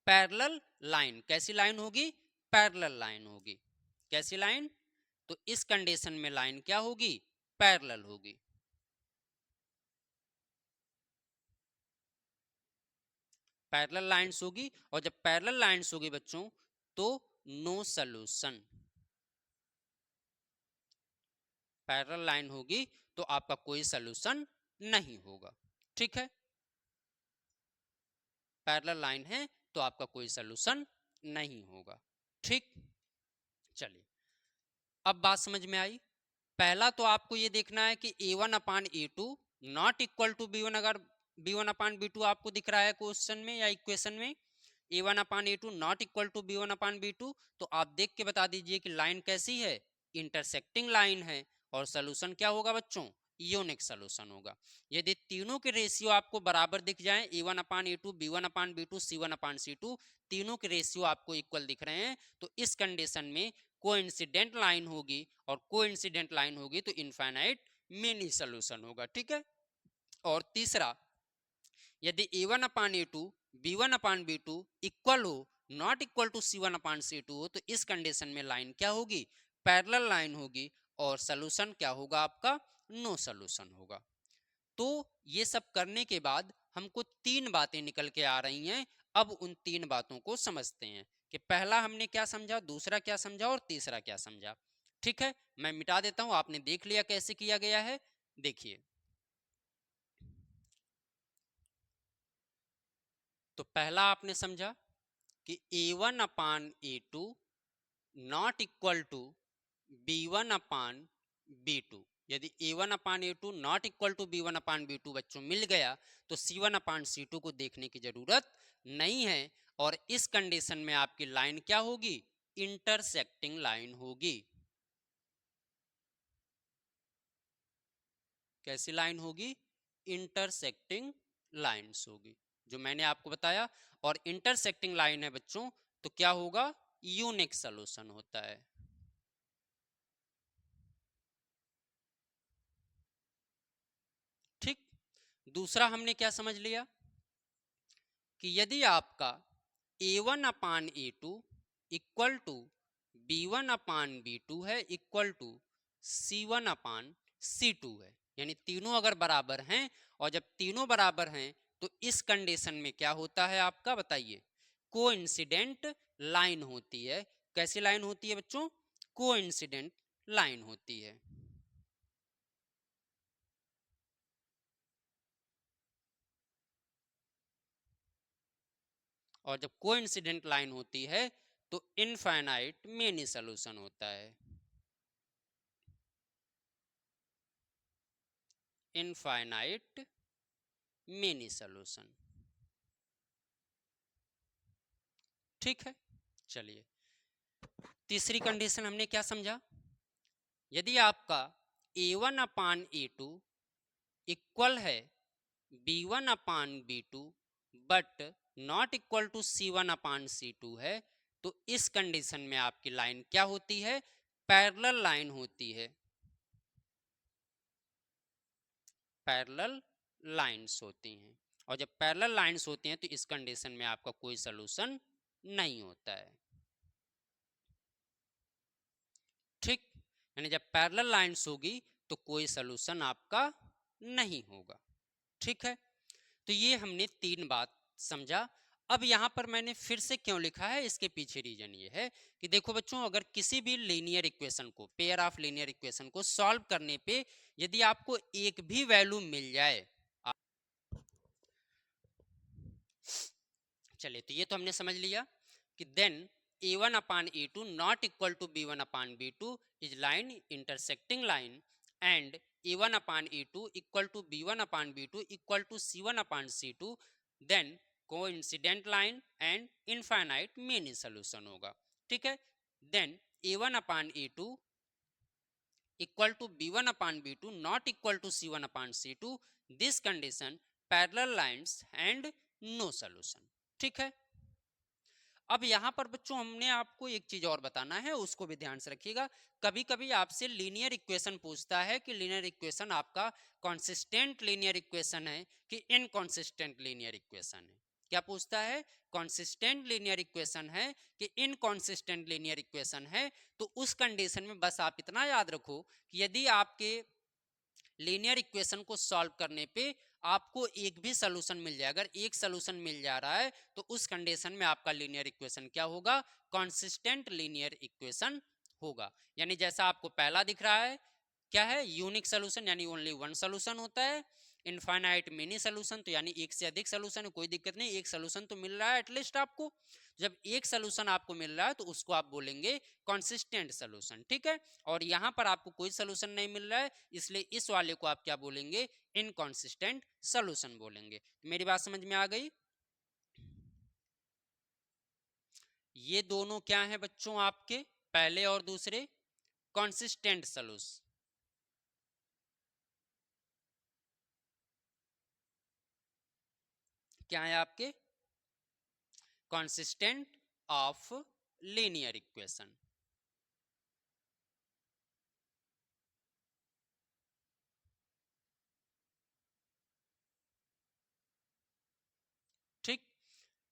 Parallel line. कैसी लाइन होगी? पैरेलल लाइन होगी। कैसी लाइन? तो इस कंडीशन में लाइन क्या होगी? पैरेलल होगी। पैरेलल लाइंस होगी, और जब पैरेलल लाइंस होगी बच्चों, तो नो सॉल्यूशन। पैरेलल लाइन होगी तो आपका कोई सॉल्यूशन नहीं होगा। ठीक है, पैरेलल लाइन है तो आपका कोई सॉल्यूशन नहीं होगा। ठीक, चलिए अब बात समझ में आई। पहला तो आपको ये देखना है कि a1/a2 not equal to b1। अगर b1/b2 आपको दिख रहा है क्वेश्चन में या इक्वेशन में, a1/a2 not equal to b1/b2, तो आप देख के बता दीजिए कि लाइन कैसी है? इंटरसेक्टिंग लाइन है और सोल्यूशन क्या होगा बच्चों, यूनिक सोल्यूशन होगा। यदि तीनों के रेशियो आपको बराबर दिख जाए, A1/A2, B1/B2, C1/C2, तीनों के रेशियो आपको इक्वल दिख रहे हैं, तो इस कंडीशन में कोइंसिडेंट लाइन होगी, और कोइंसिडेंट लाइन होगी तो इनफाइनाइट मेनी सोल्यूशन होगा। ठीक है। और तीसरा, यदि A1/A2, B1/B2 इक्वल हो, नॉट इक्वल टू C1/C2 हो, तो इस कंडीशन में लाइन क्या होगी, पैरेलल लाइन होगी, और सोल्यूशन क्या होगा आपका, नो सोल्यूशन होगा। तो ये सब करने के बाद हमको तीन बातें निकल के आ रही हैं। अब उन तीन बातों को समझते हैं कि पहला हमने क्या समझा, दूसरा क्या समझा और तीसरा क्या समझा। ठीक है, मैं मिटा देता हूं, आपने देख लिया कैसे किया गया है। देखिए, तो पहला आपने समझा कि A1/A2 not equal to B1/B2। यदि A1/A2 not equal to B1/B2 बच्चों मिल गया, तो C1/C2 को देखने की जरूरत नहीं है, और इस कंडीशन में आपकी लाइन क्या होगी, इंटरसेक्टिंग लाइन होगी। कैसी लाइन होगी, इंटरसेक्टिंग लाइंस होगी, जो मैंने आपको बताया। और इंटरसेक्टिंग लाइन है बच्चों, तो क्या होगा, यूनिक सॉल्यूशन होता है। ठीक। दूसरा हमने क्या समझ लिया कि यदि आपका A1/A2 इक्वल टू B1/B2 है, इक्वल टू C1/C2 है, यानी तीनों अगर बराबर हैं, और जब तीनों बराबर हैं तो इस कंडीशन में क्या होता है आपका, बताइए, कोइंसिडेंट लाइन होती है। कैसी लाइन होती है बच्चों, कोइंसिडेंट लाइन होती है। और जब कोइंसिडेंट लाइन होती है तो इनफाइनाइट मेनी सोल्यूशन होता है। Infinite many solution. ठीक है। चलिए, तीसरी कंडीशन हमने क्या समझा, यदि आपका A1/A2 इक्वल है B1/B2 but not equal to C1/C2 है, तो इस कंडीशन में आपकी लाइन क्या होती है, पैरेलल लाइन होती है। पैरेलल लाइंस होती हैं, और जब पैरेलल लाइंस होती हैं तो इस कंडीशन में आपका कोई सलूशन नहीं होता है। ठीक, यानी जब पैरेलल लाइंस होगी तो कोई सलूशन आपका नहीं होगा। ठीक है, तो ये हमने तीन बात समझा। अब यहां पर मैंने फिर से क्यों लिखा है, इसके पीछे रीजन ये है कि देखो बच्चों, अगर किसी भी लीनियर इक्वेशन को, पेयर ऑफ लीनियर इक्वेशन को सॉल्व करने पे यदि आपको एक भी वैल्यू मिल जाए, चलिए, तो ये तो हमने समझ लिया कि then A1/A2 not equal to B1/B2 is line intersecting line, and A1/A2 equal to B1/B2 equal to C1/C2, then coincident line and infinite many solution होगा। ठीक है, then A1/A2 equal to B1/B2 not equal to C1/C2, this condition parallel lines and no solution. ठीक है। अब यहां पर बच्चों हमने आपको एक चीज और बताना है, उसको भी ध्यान से रखिएगा। कभी कभी आपसे लीनियर इक्वेशन पूछता है कि लीनियर इक्वेशन आपका कॉन्सिस्टेंट लीनियर इक्वेशन है कि इनकॉन्सिस्टेंट लीनियर इक्वेशन है। क्या पूछता है, कॉन्सिस्टेंट लीनियर इक्वेशन है कि इनकॉन्सिस्टेंट लीनियर इक्वेशन है। तो उस कंडीशन में बस आप इतना याद रखो कि यदि आपके लीनियर इक्वेशन को सॉल्व करने पे आपको एक भी सोल्यूशन मिल जाए, अगर एक सोल्यूशन मिल जा रहा है, तो उस कंडीशन में आपका लीनियर इक्वेशन क्या होगा, कॉन्सिस्टेंट लीनियर इक्वेशन होगा। यानी जैसा आपको पहला दिख रहा है, क्या है, यूनिक सोल्यूशन, यानी ओनली वन सोल्यूशन होता है। इनफाइनाइट मेनी सोल्यूशन, तो यानी एक से अधिक सोल्यूशन है, कोई दिक्कत नहीं, एक सोल्यूशन तो मिल रहा है एटलीस्ट आपको। जब एक सोल्यूशन आपको मिल रहा है तो उसको आप बोलेंगे कॉन्सिस्टेंट सोल्यूशन। ठीक है, और यहां पर आपको कोई सोल्यूशन नहीं मिल रहा है, इसलिए इस वाले को आप क्या बोलेंगे, इनकॉन्सिस्टेंट सोल्यूशन बोलेंगे। मेरी बात समझ में आ गई। ये दोनों क्या है बच्चों, आपके पहले और दूसरे कॉन्सिस्टेंट सॉल्यूशन, क्या है आपके, कॉन्सिस्टेंट ऑफ लीनियर इक्वेशन। ठीक,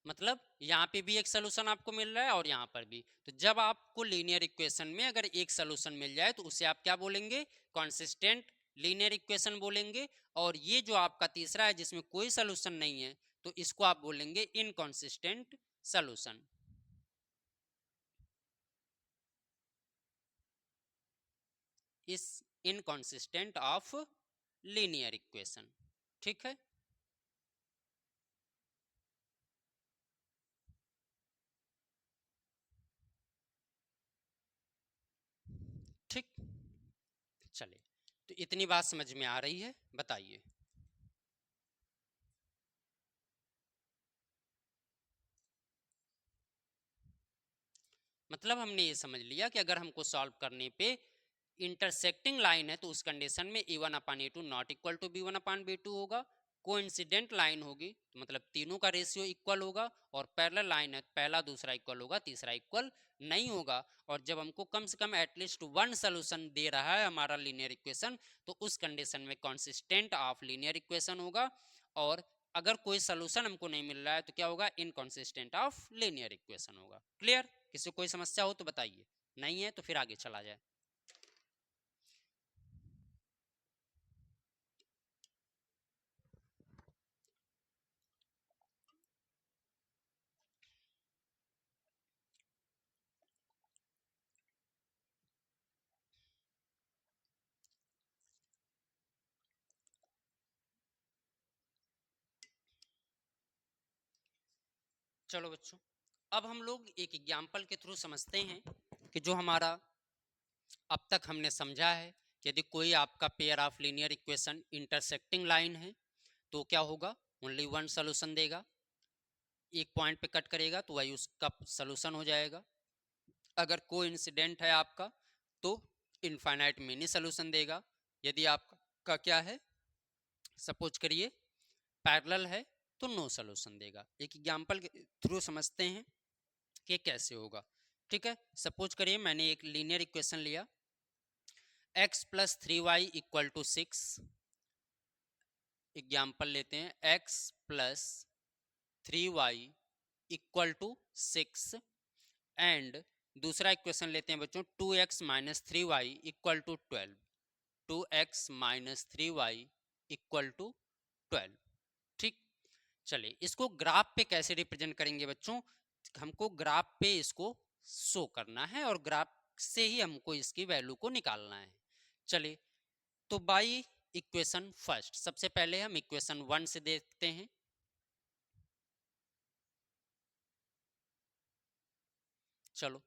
मतलब यहाँ पे भी एक सोल्यूशन आपको मिल रहा है और यहाँ पर भी। तो जब आपको लीनियर इक्वेशन में अगर एक सोल्यूशन मिल जाए तो उसे आप क्या बोलेंगे, कॉन्सिस्टेंट लीनियर इक्वेशन बोलेंगे। और ये जो आपका तीसरा है जिसमें कोई सोल्यूशन नहीं है, तो इसको आप बोलेंगे इनकॉन्सिस्टेंट सोल्यूशन। इस इनकॉन्सिस्टेंट ऑफ लीनियर इक्वेशन। ठीक है, ठीक, चलिए, तो इतनी बात समझ में आ रही है, बताइए। मतलब हमने ये समझ लिया कि अगर हमको सॉल्व करने पे इंटरसेक्टिंग लाइन है तो उस कंडीशन में a1/a2 not equal to b1/b2 होगा। कोइंसिडेंट लाइन होगी तो मतलब तीनों का रेशियो इक्वल होगा। और पैरेलल लाइन है पहला दूसरा इक्वल होगा, तीसरा इक्वल नहीं होगा। और जब हमको कम से कम एटलीस्ट वन सोल्यूशन दे रहा है हमारा लीनियर इक्वेशन, तो उस कंडीशन में कॉन्सिस्टेंट ऑफ लीनियर इक्वेशन होगा। और अगर कोई सोल्यूशन हमको नहीं मिल रहा है तो क्या होगा, इनकॉन्सिस्टेंट ऑफ लीनियर इक्वेशन होगा। क्लियर, किसी को कोई समस्या हो तो बताइए, नहीं है तो फिर आगे चला जाए। चलो बच्चों, अब हम लोग एक एग्जाम्पल के थ्रू समझते हैं कि जो हमारा अब तक हमने समझा है कि यदि कोई आपका pair of linear equation intersecting line है तो क्या होगा, ओनली वन सोल्यूशन देगा। एक पॉइंट पे कट करेगा तो वही उसका सोल्यूशन हो जाएगा। अगर कोइंसिडेंट है आपका तो इनफाइनाइट मिनी सोल्यूशन देगा। यदि आपका क्या है, सपोज करिए पैरेलल है तो नो सोल्यूशन देगा। एक एग्जांपल के थ्रू समझते हैं कि कैसे होगा। ठीक है, सपोज करिए मैंने एक लीनियर इक्वेशन लिया, x plus 3y equal to 6। Example लेते हैं x plus 3y equal to 6। And दूसरा इक्वेशन लेते हैं बच्चों 2x minus 3y equal to 12। 2x minus 3y equal to 12। ठीक, चलिए इसको ग्राफ पे कैसे रिप्रेजेंट करेंगे बच्चों, हमको ग्राफ पे इसको शो करना है और ग्राफ से ही हमको इसकी वैल्यू को निकालना है। चलिए, तो बाई इक्वेशन फर्स्ट, सबसे पहले हम इक्वेशन 1 से देखते हैं। चलो,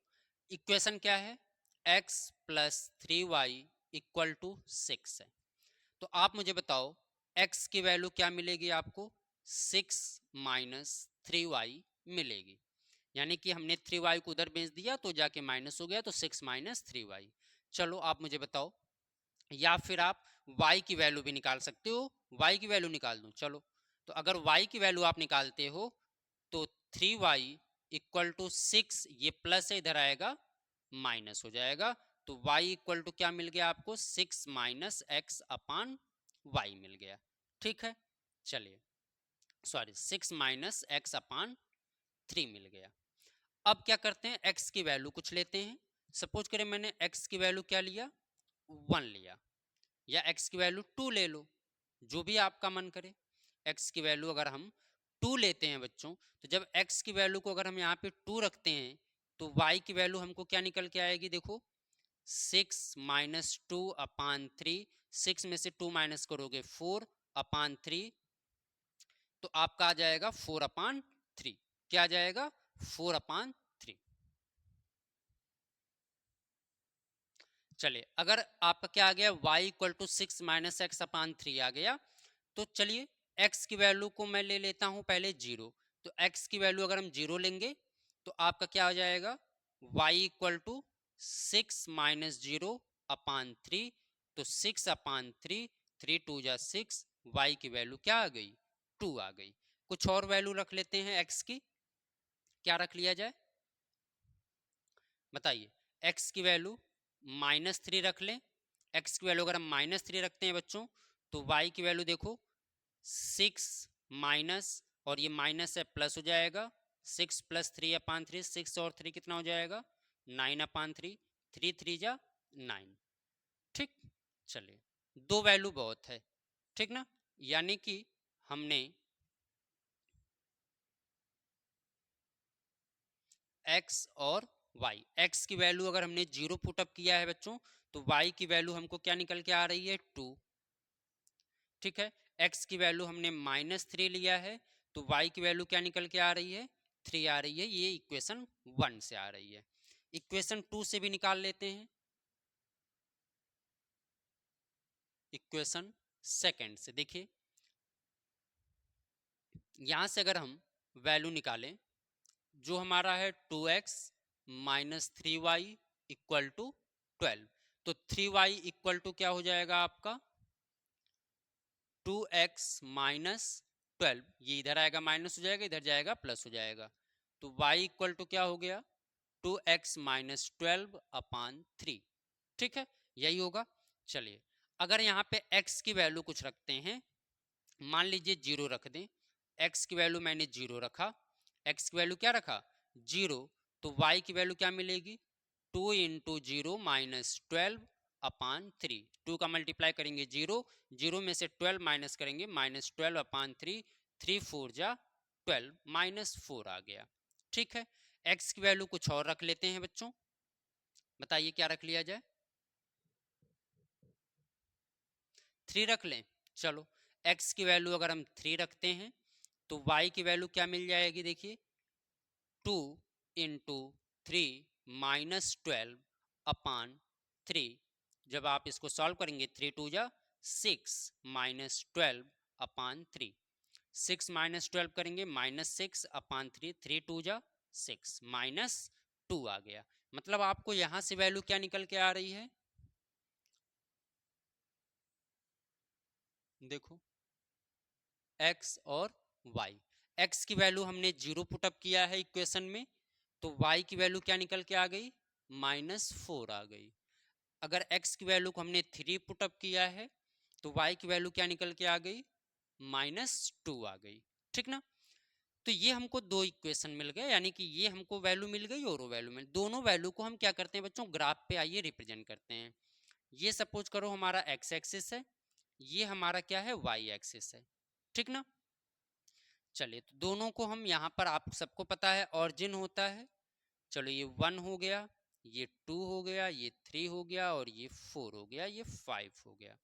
इक्वेशन क्या है, x plus 3y equal to 6 है। तो आप मुझे बताओ x की वैल्यू क्या मिलेगी आपको, 6 माइनस 3y मिलेगी। यानी कि हमने 3y को उधर भेज दिया तो जाके माइनस हो गया, तो 6 माइनस 3y। चलो आप मुझे बताओ, या फिर आप y की वैल्यू भी निकाल सकते हो, y की वैल्यू निकाल दूं। चलो, तो अगर y की वैल्यू आप निकालते हो तो 3y इक्वल टू 6, ये प्लस है इधर आएगा माइनस हो जाएगा। तो y इक्वल टू क्या मिल गया आपको, 6 माइनस एक्स अपान वाई मिल गया। ठीक है, चलिए सॉरी 6 माइनस एक्स अपान 3 मिल गया। अब क्या करते हैं, x की वैल्यू कुछ लेते हैं। सपोज करें मैंने x की वैल्यू क्या लिया, 1 लिया, या x की वैल्यू 2 ले लो, जो भी आपका मन करे। x की वैल्यू अगर हम 2 लेते हैं बच्चों, तो जब x की वैल्यू को अगर हम यहाँ पे 2 रखते हैं तो y की वैल्यू हमको क्या निकल के आएगी, देखो 6 माइनस 2 अपान 3। 6 में से 2 माइनस करोगे 4 अपान 3, तो आपका आ जाएगा 4/3। क्या आ जाएगा, 4/3। चलिए, अगर आपका क्या आ गया, y equal to 6 minus x upon 3 आ गया, तो चलिए x की वैल्यू को मैं ले लेता हूं पहले 0। तो x की वैल्यू अगर हम 0 लेंगे तो आपका क्या हो जाएगा, y इक्वल टू 6 माइनस 0/3, तो 6/3, 3 2 जा 6, y की वैल्यू क्या आ गई? 2 आ गई। कुछ और वैल्यू रख लेते हैं x की, क्या रख लिया जाए बताइए? x की वैल्यू -3 रख लें। x की वैल्यू अगर हम -3 रखते हैं बच्चों, तो y की वैल्यू देखो 6 माइनस, और ये माइनस है प्लस हो जाएगा, 6 + 3/3, 6 और 3 कितना हो जाएगा? 9/3, 3 3 जा 9। ठीक, चलिए दो वैल्यू बहुत है, ठीक ना। यानी कि हमने x और y, x की वैल्यू अगर हमने 0 पुटअप किया है बच्चों, तो y की वैल्यू हमको क्या निकल के आ रही है? 2। ठीक है, x की वैल्यू हमने -3 लिया है, तो y की वैल्यू क्या निकल के आ रही है? 3 आ रही है। ये इक्वेशन 1 से आ रही है। इक्वेशन 2 से भी निकाल लेते हैं, इक्वेशन सेकंड से। देखिए यहां से अगर हम वैल्यू निकालें, जो हमारा है 2x - 3y = 12, तो 3y = क्या हो जाएगा आपका? 2x - 12, ये इधर आएगा माइनस हो जाएगा, इधर जाएगा प्लस हो जाएगा, तो y = क्या हो गया? 2x - 12/3। ठीक है, यही होगा। चलिए अगर यहाँ पे x की वैल्यू कुछ रखते हैं, मान लीजिए 0 रख दें। x की वैल्यू मैंने 0 रखा, x की वैल्यू क्या रखा? 0, तो y की वैल्यू क्या मिलेगी? 2 × 0 - 12/3। 2 का मल्टीप्लाई करेंगे 0, 0 में से 12 माइनस करेंगे, -12/3, 3 4 जा 12, -4 आ गया। ठीक है, x की वैल्यू कुछ और रख लेते हैं बच्चों, बताइए क्या रख लिया जाए? 3 रख लें। चलो x की वैल्यू अगर हम 3 रखते हैं, तो y की वैल्यू क्या मिल जाएगी? देखिए 2 × 3 -12/3। जब आप इसको सॉल्व करेंगे, 3 2 जा 6, -12/3, 6 -12 करेंगे, -6/3, 3 2 जा 6, -2 आ गया। मतलब आपको यहां से वैल्यू क्या निकल के आ रही है? देखो x और y, x की वैल्यू हमने 0 पुटअप किया है इक्वेशन में, तो y की वैल्यू क्या निकल के आ गई? -4 आ गई। अगर x की वैल्यू को हमने 3 पुटअप किया है, तो y की वैल्यू क्या निकल के आ गई? -2 आ गई। ठीक ना। तो ये हमको दो इक्वेशन मिल गए, यानी कि ये हमको वैल्यू मिल गई और वो वैल्यू मिल, दोनों वैल्यू को हम क्या करते हैं बच्चों? ग्राफ पे आइए रिप्रेजेंट करते हैं। ये सपोज करो हमारा x एक्सिस है, ये हमारा क्या है? y एक्सिस है। ठीक ना। चलिए तो दोनों को हम यहाँ पर, आप सबको पता है ऑरिजिन होता है। चलो ये 1 हो गया, ये 2 हो गया, ये 3 हो गया, और ये 4 हो गया, ये 5 हो गया।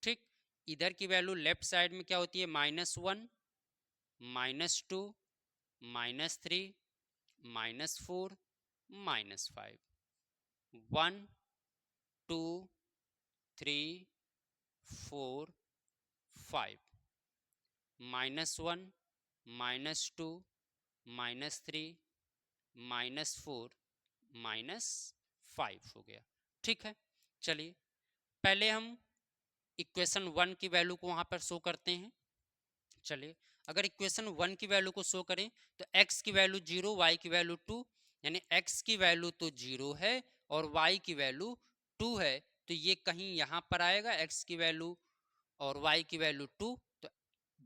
ठीक, इधर की वैल्यू लेफ्ट साइड में क्या होती है? -1, -2, -3, -4, -5, 1 2 3 4 5, -1, -2, -3, -4, -5 हो गया। ठीक है, चलिए पहले हम इक्वेशन 1 की वैल्यू को वहां पर शो करते हैं। चलिए अगर इक्वेशन 1 की वैल्यू को शो करें, तो x की वैल्यू 0, y की वैल्यू 2, यानी x की वैल्यू तो 0 है और y की वैल्यू 2 है, तो ये कहीं यहां पर आएगा, x की वैल्यू और y की वैल्यू 2, तो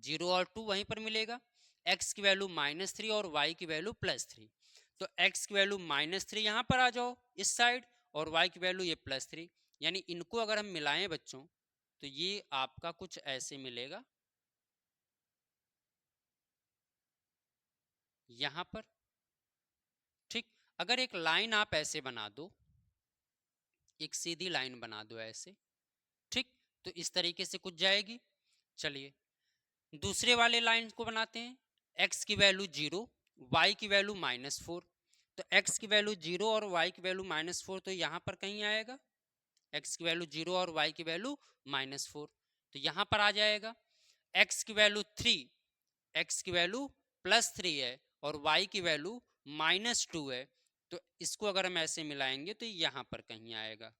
0 और 2 वहीं पर मिलेगा। x की वैल्यू -3 और y की वैल्यू +3, तो x की वैल्यू -3 यहां पर आ जाओ इस साइड, और y की वैल्यू ये +3, यानी इनको अगर हम मिलाएं बच्चों, तो ये आपका कुछ ऐसे मिलेगा यहां पर। ठीक, अगर एक लाइन आप ऐसे बना दो, एक सीधी लाइन बना दो ऐसे, ठीक, तो इस तरीके से कुछ जाएगी। चलिए दूसरे वाले लाइन को बनाते हैं। x की वैल्यू 0, y की वैल्यू -4, तो x की वैल्यू 0 और y की वैल्यू -4, तो यहां पर कहीं आएगा। x की वैल्यू 0 और y की वैल्यू -4, तो यहां पर आ जाएगा। x की वैल्यू 3, x की वैल्यू +3 है और y की वैल्यू -2 है, तो इसको अगर हम ऐसे मिलाएंगे तो यहाँ पर कहीं आएगा,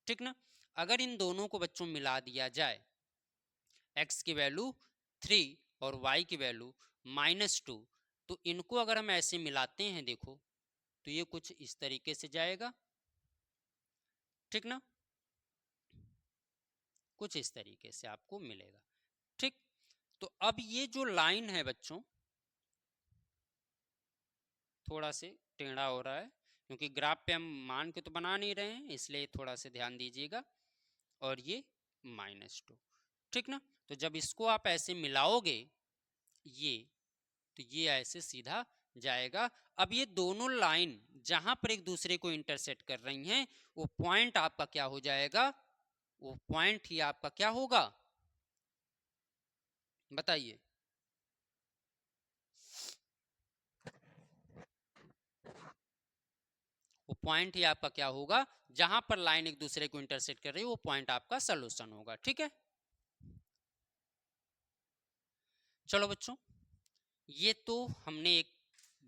ठीक ना। अगर इन दोनों को बच्चों मिला दिया जाए, x की वैल्यू 3 और y की वैल्यू -2, तो इनको अगर हम ऐसे मिलाते हैं देखो, तो ये कुछ इस तरीके से जाएगा, ठीक ना, कुछ इस तरीके से आपको मिलेगा, ठीक। तो अब ये जो लाइन है बच्चों, थोड़ा से टेढ़ा हो रहा है क्योंकि ग्राफ पे हम मान के तो बना नहीं रहे हैं, इसलिए थोड़ा से ध्यान दीजिएगा। और ये -2, ठीक ना। तो जब इसको आप ऐसे मिलाओगे ये, तो ये ऐसे सीधा जाएगा। अब ये दोनों लाइन जहां पर एक दूसरे को इंटरसेक्ट कर रही हैं, वो पॉइंट आपका क्या हो जाएगा, वो पॉइंट ही आपका क्या होगा, बताइए। वो पॉइंट ही आपका क्या होगा, जहां पर लाइन एक दूसरे को इंटरसेक्ट कर रही है, वो पॉइंट आपका सोल्यूशन होगा, ठीक है। चलो बच्चों, ये तो हमने एक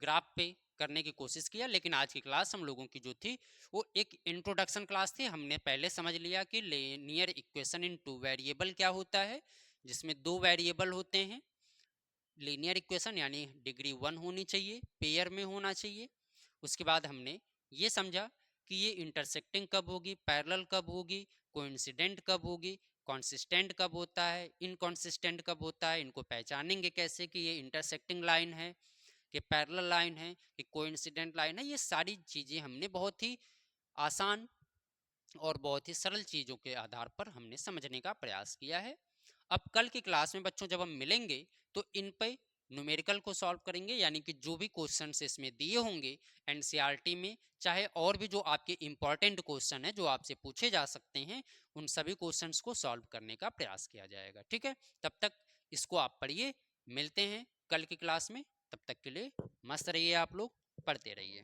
ग्राफ पे करने की कोशिश किया, लेकिन आज की क्लास हम लोगों की जो थी वो एक इंट्रोडक्शन क्लास थी। हमने पहले समझ लिया कि linear equation in two variable क्या होता है, जिसमें दो वेरिएबल होते हैं। लीनियर इक्वेशन यानी डिग्री 1 होनी चाहिए, पेयर में होना चाहिए। उसके बाद हमने ये समझा कि ये इंटरसेक्टिंग कब होगी, पैरेलल कब होगी, कोइंसिडेंट कब होगी, कॉन्सिस्टेंट कब होता है, इनकॉन्सिस्टेंट कब होता है, इनको पहचानेंगे कैसे कि ये इंटरसेक्टिंग लाइन है, कि पैरेलल लाइन है, कि कोइंसिडेंट लाइन है। ये सारी चीज़ें हमने बहुत ही आसान और बहुत ही सरल चीज़ों के आधार पर हमने समझने का प्रयास किया है। अब कल की क्लास में बच्चों जब हम मिलेंगे तो इन पे न्यूमेरिकल को सॉल्व करेंगे, यानी कि जो भी क्वेश्चंस इसमें दिए होंगे एनसीईआरटी में, चाहे और भी जो आपके इंपॉर्टेंट क्वेश्चन है जो आपसे पूछे जा सकते हैं, उन सभी क्वेश्चंस को सॉल्व करने का प्रयास किया जाएगा, ठीक है। तब तक इसको आप पढ़िए, मिलते हैं कल की क्लास में। तब तक के लिए मस्त रहिए, आप लोग पढ़ते रहिए।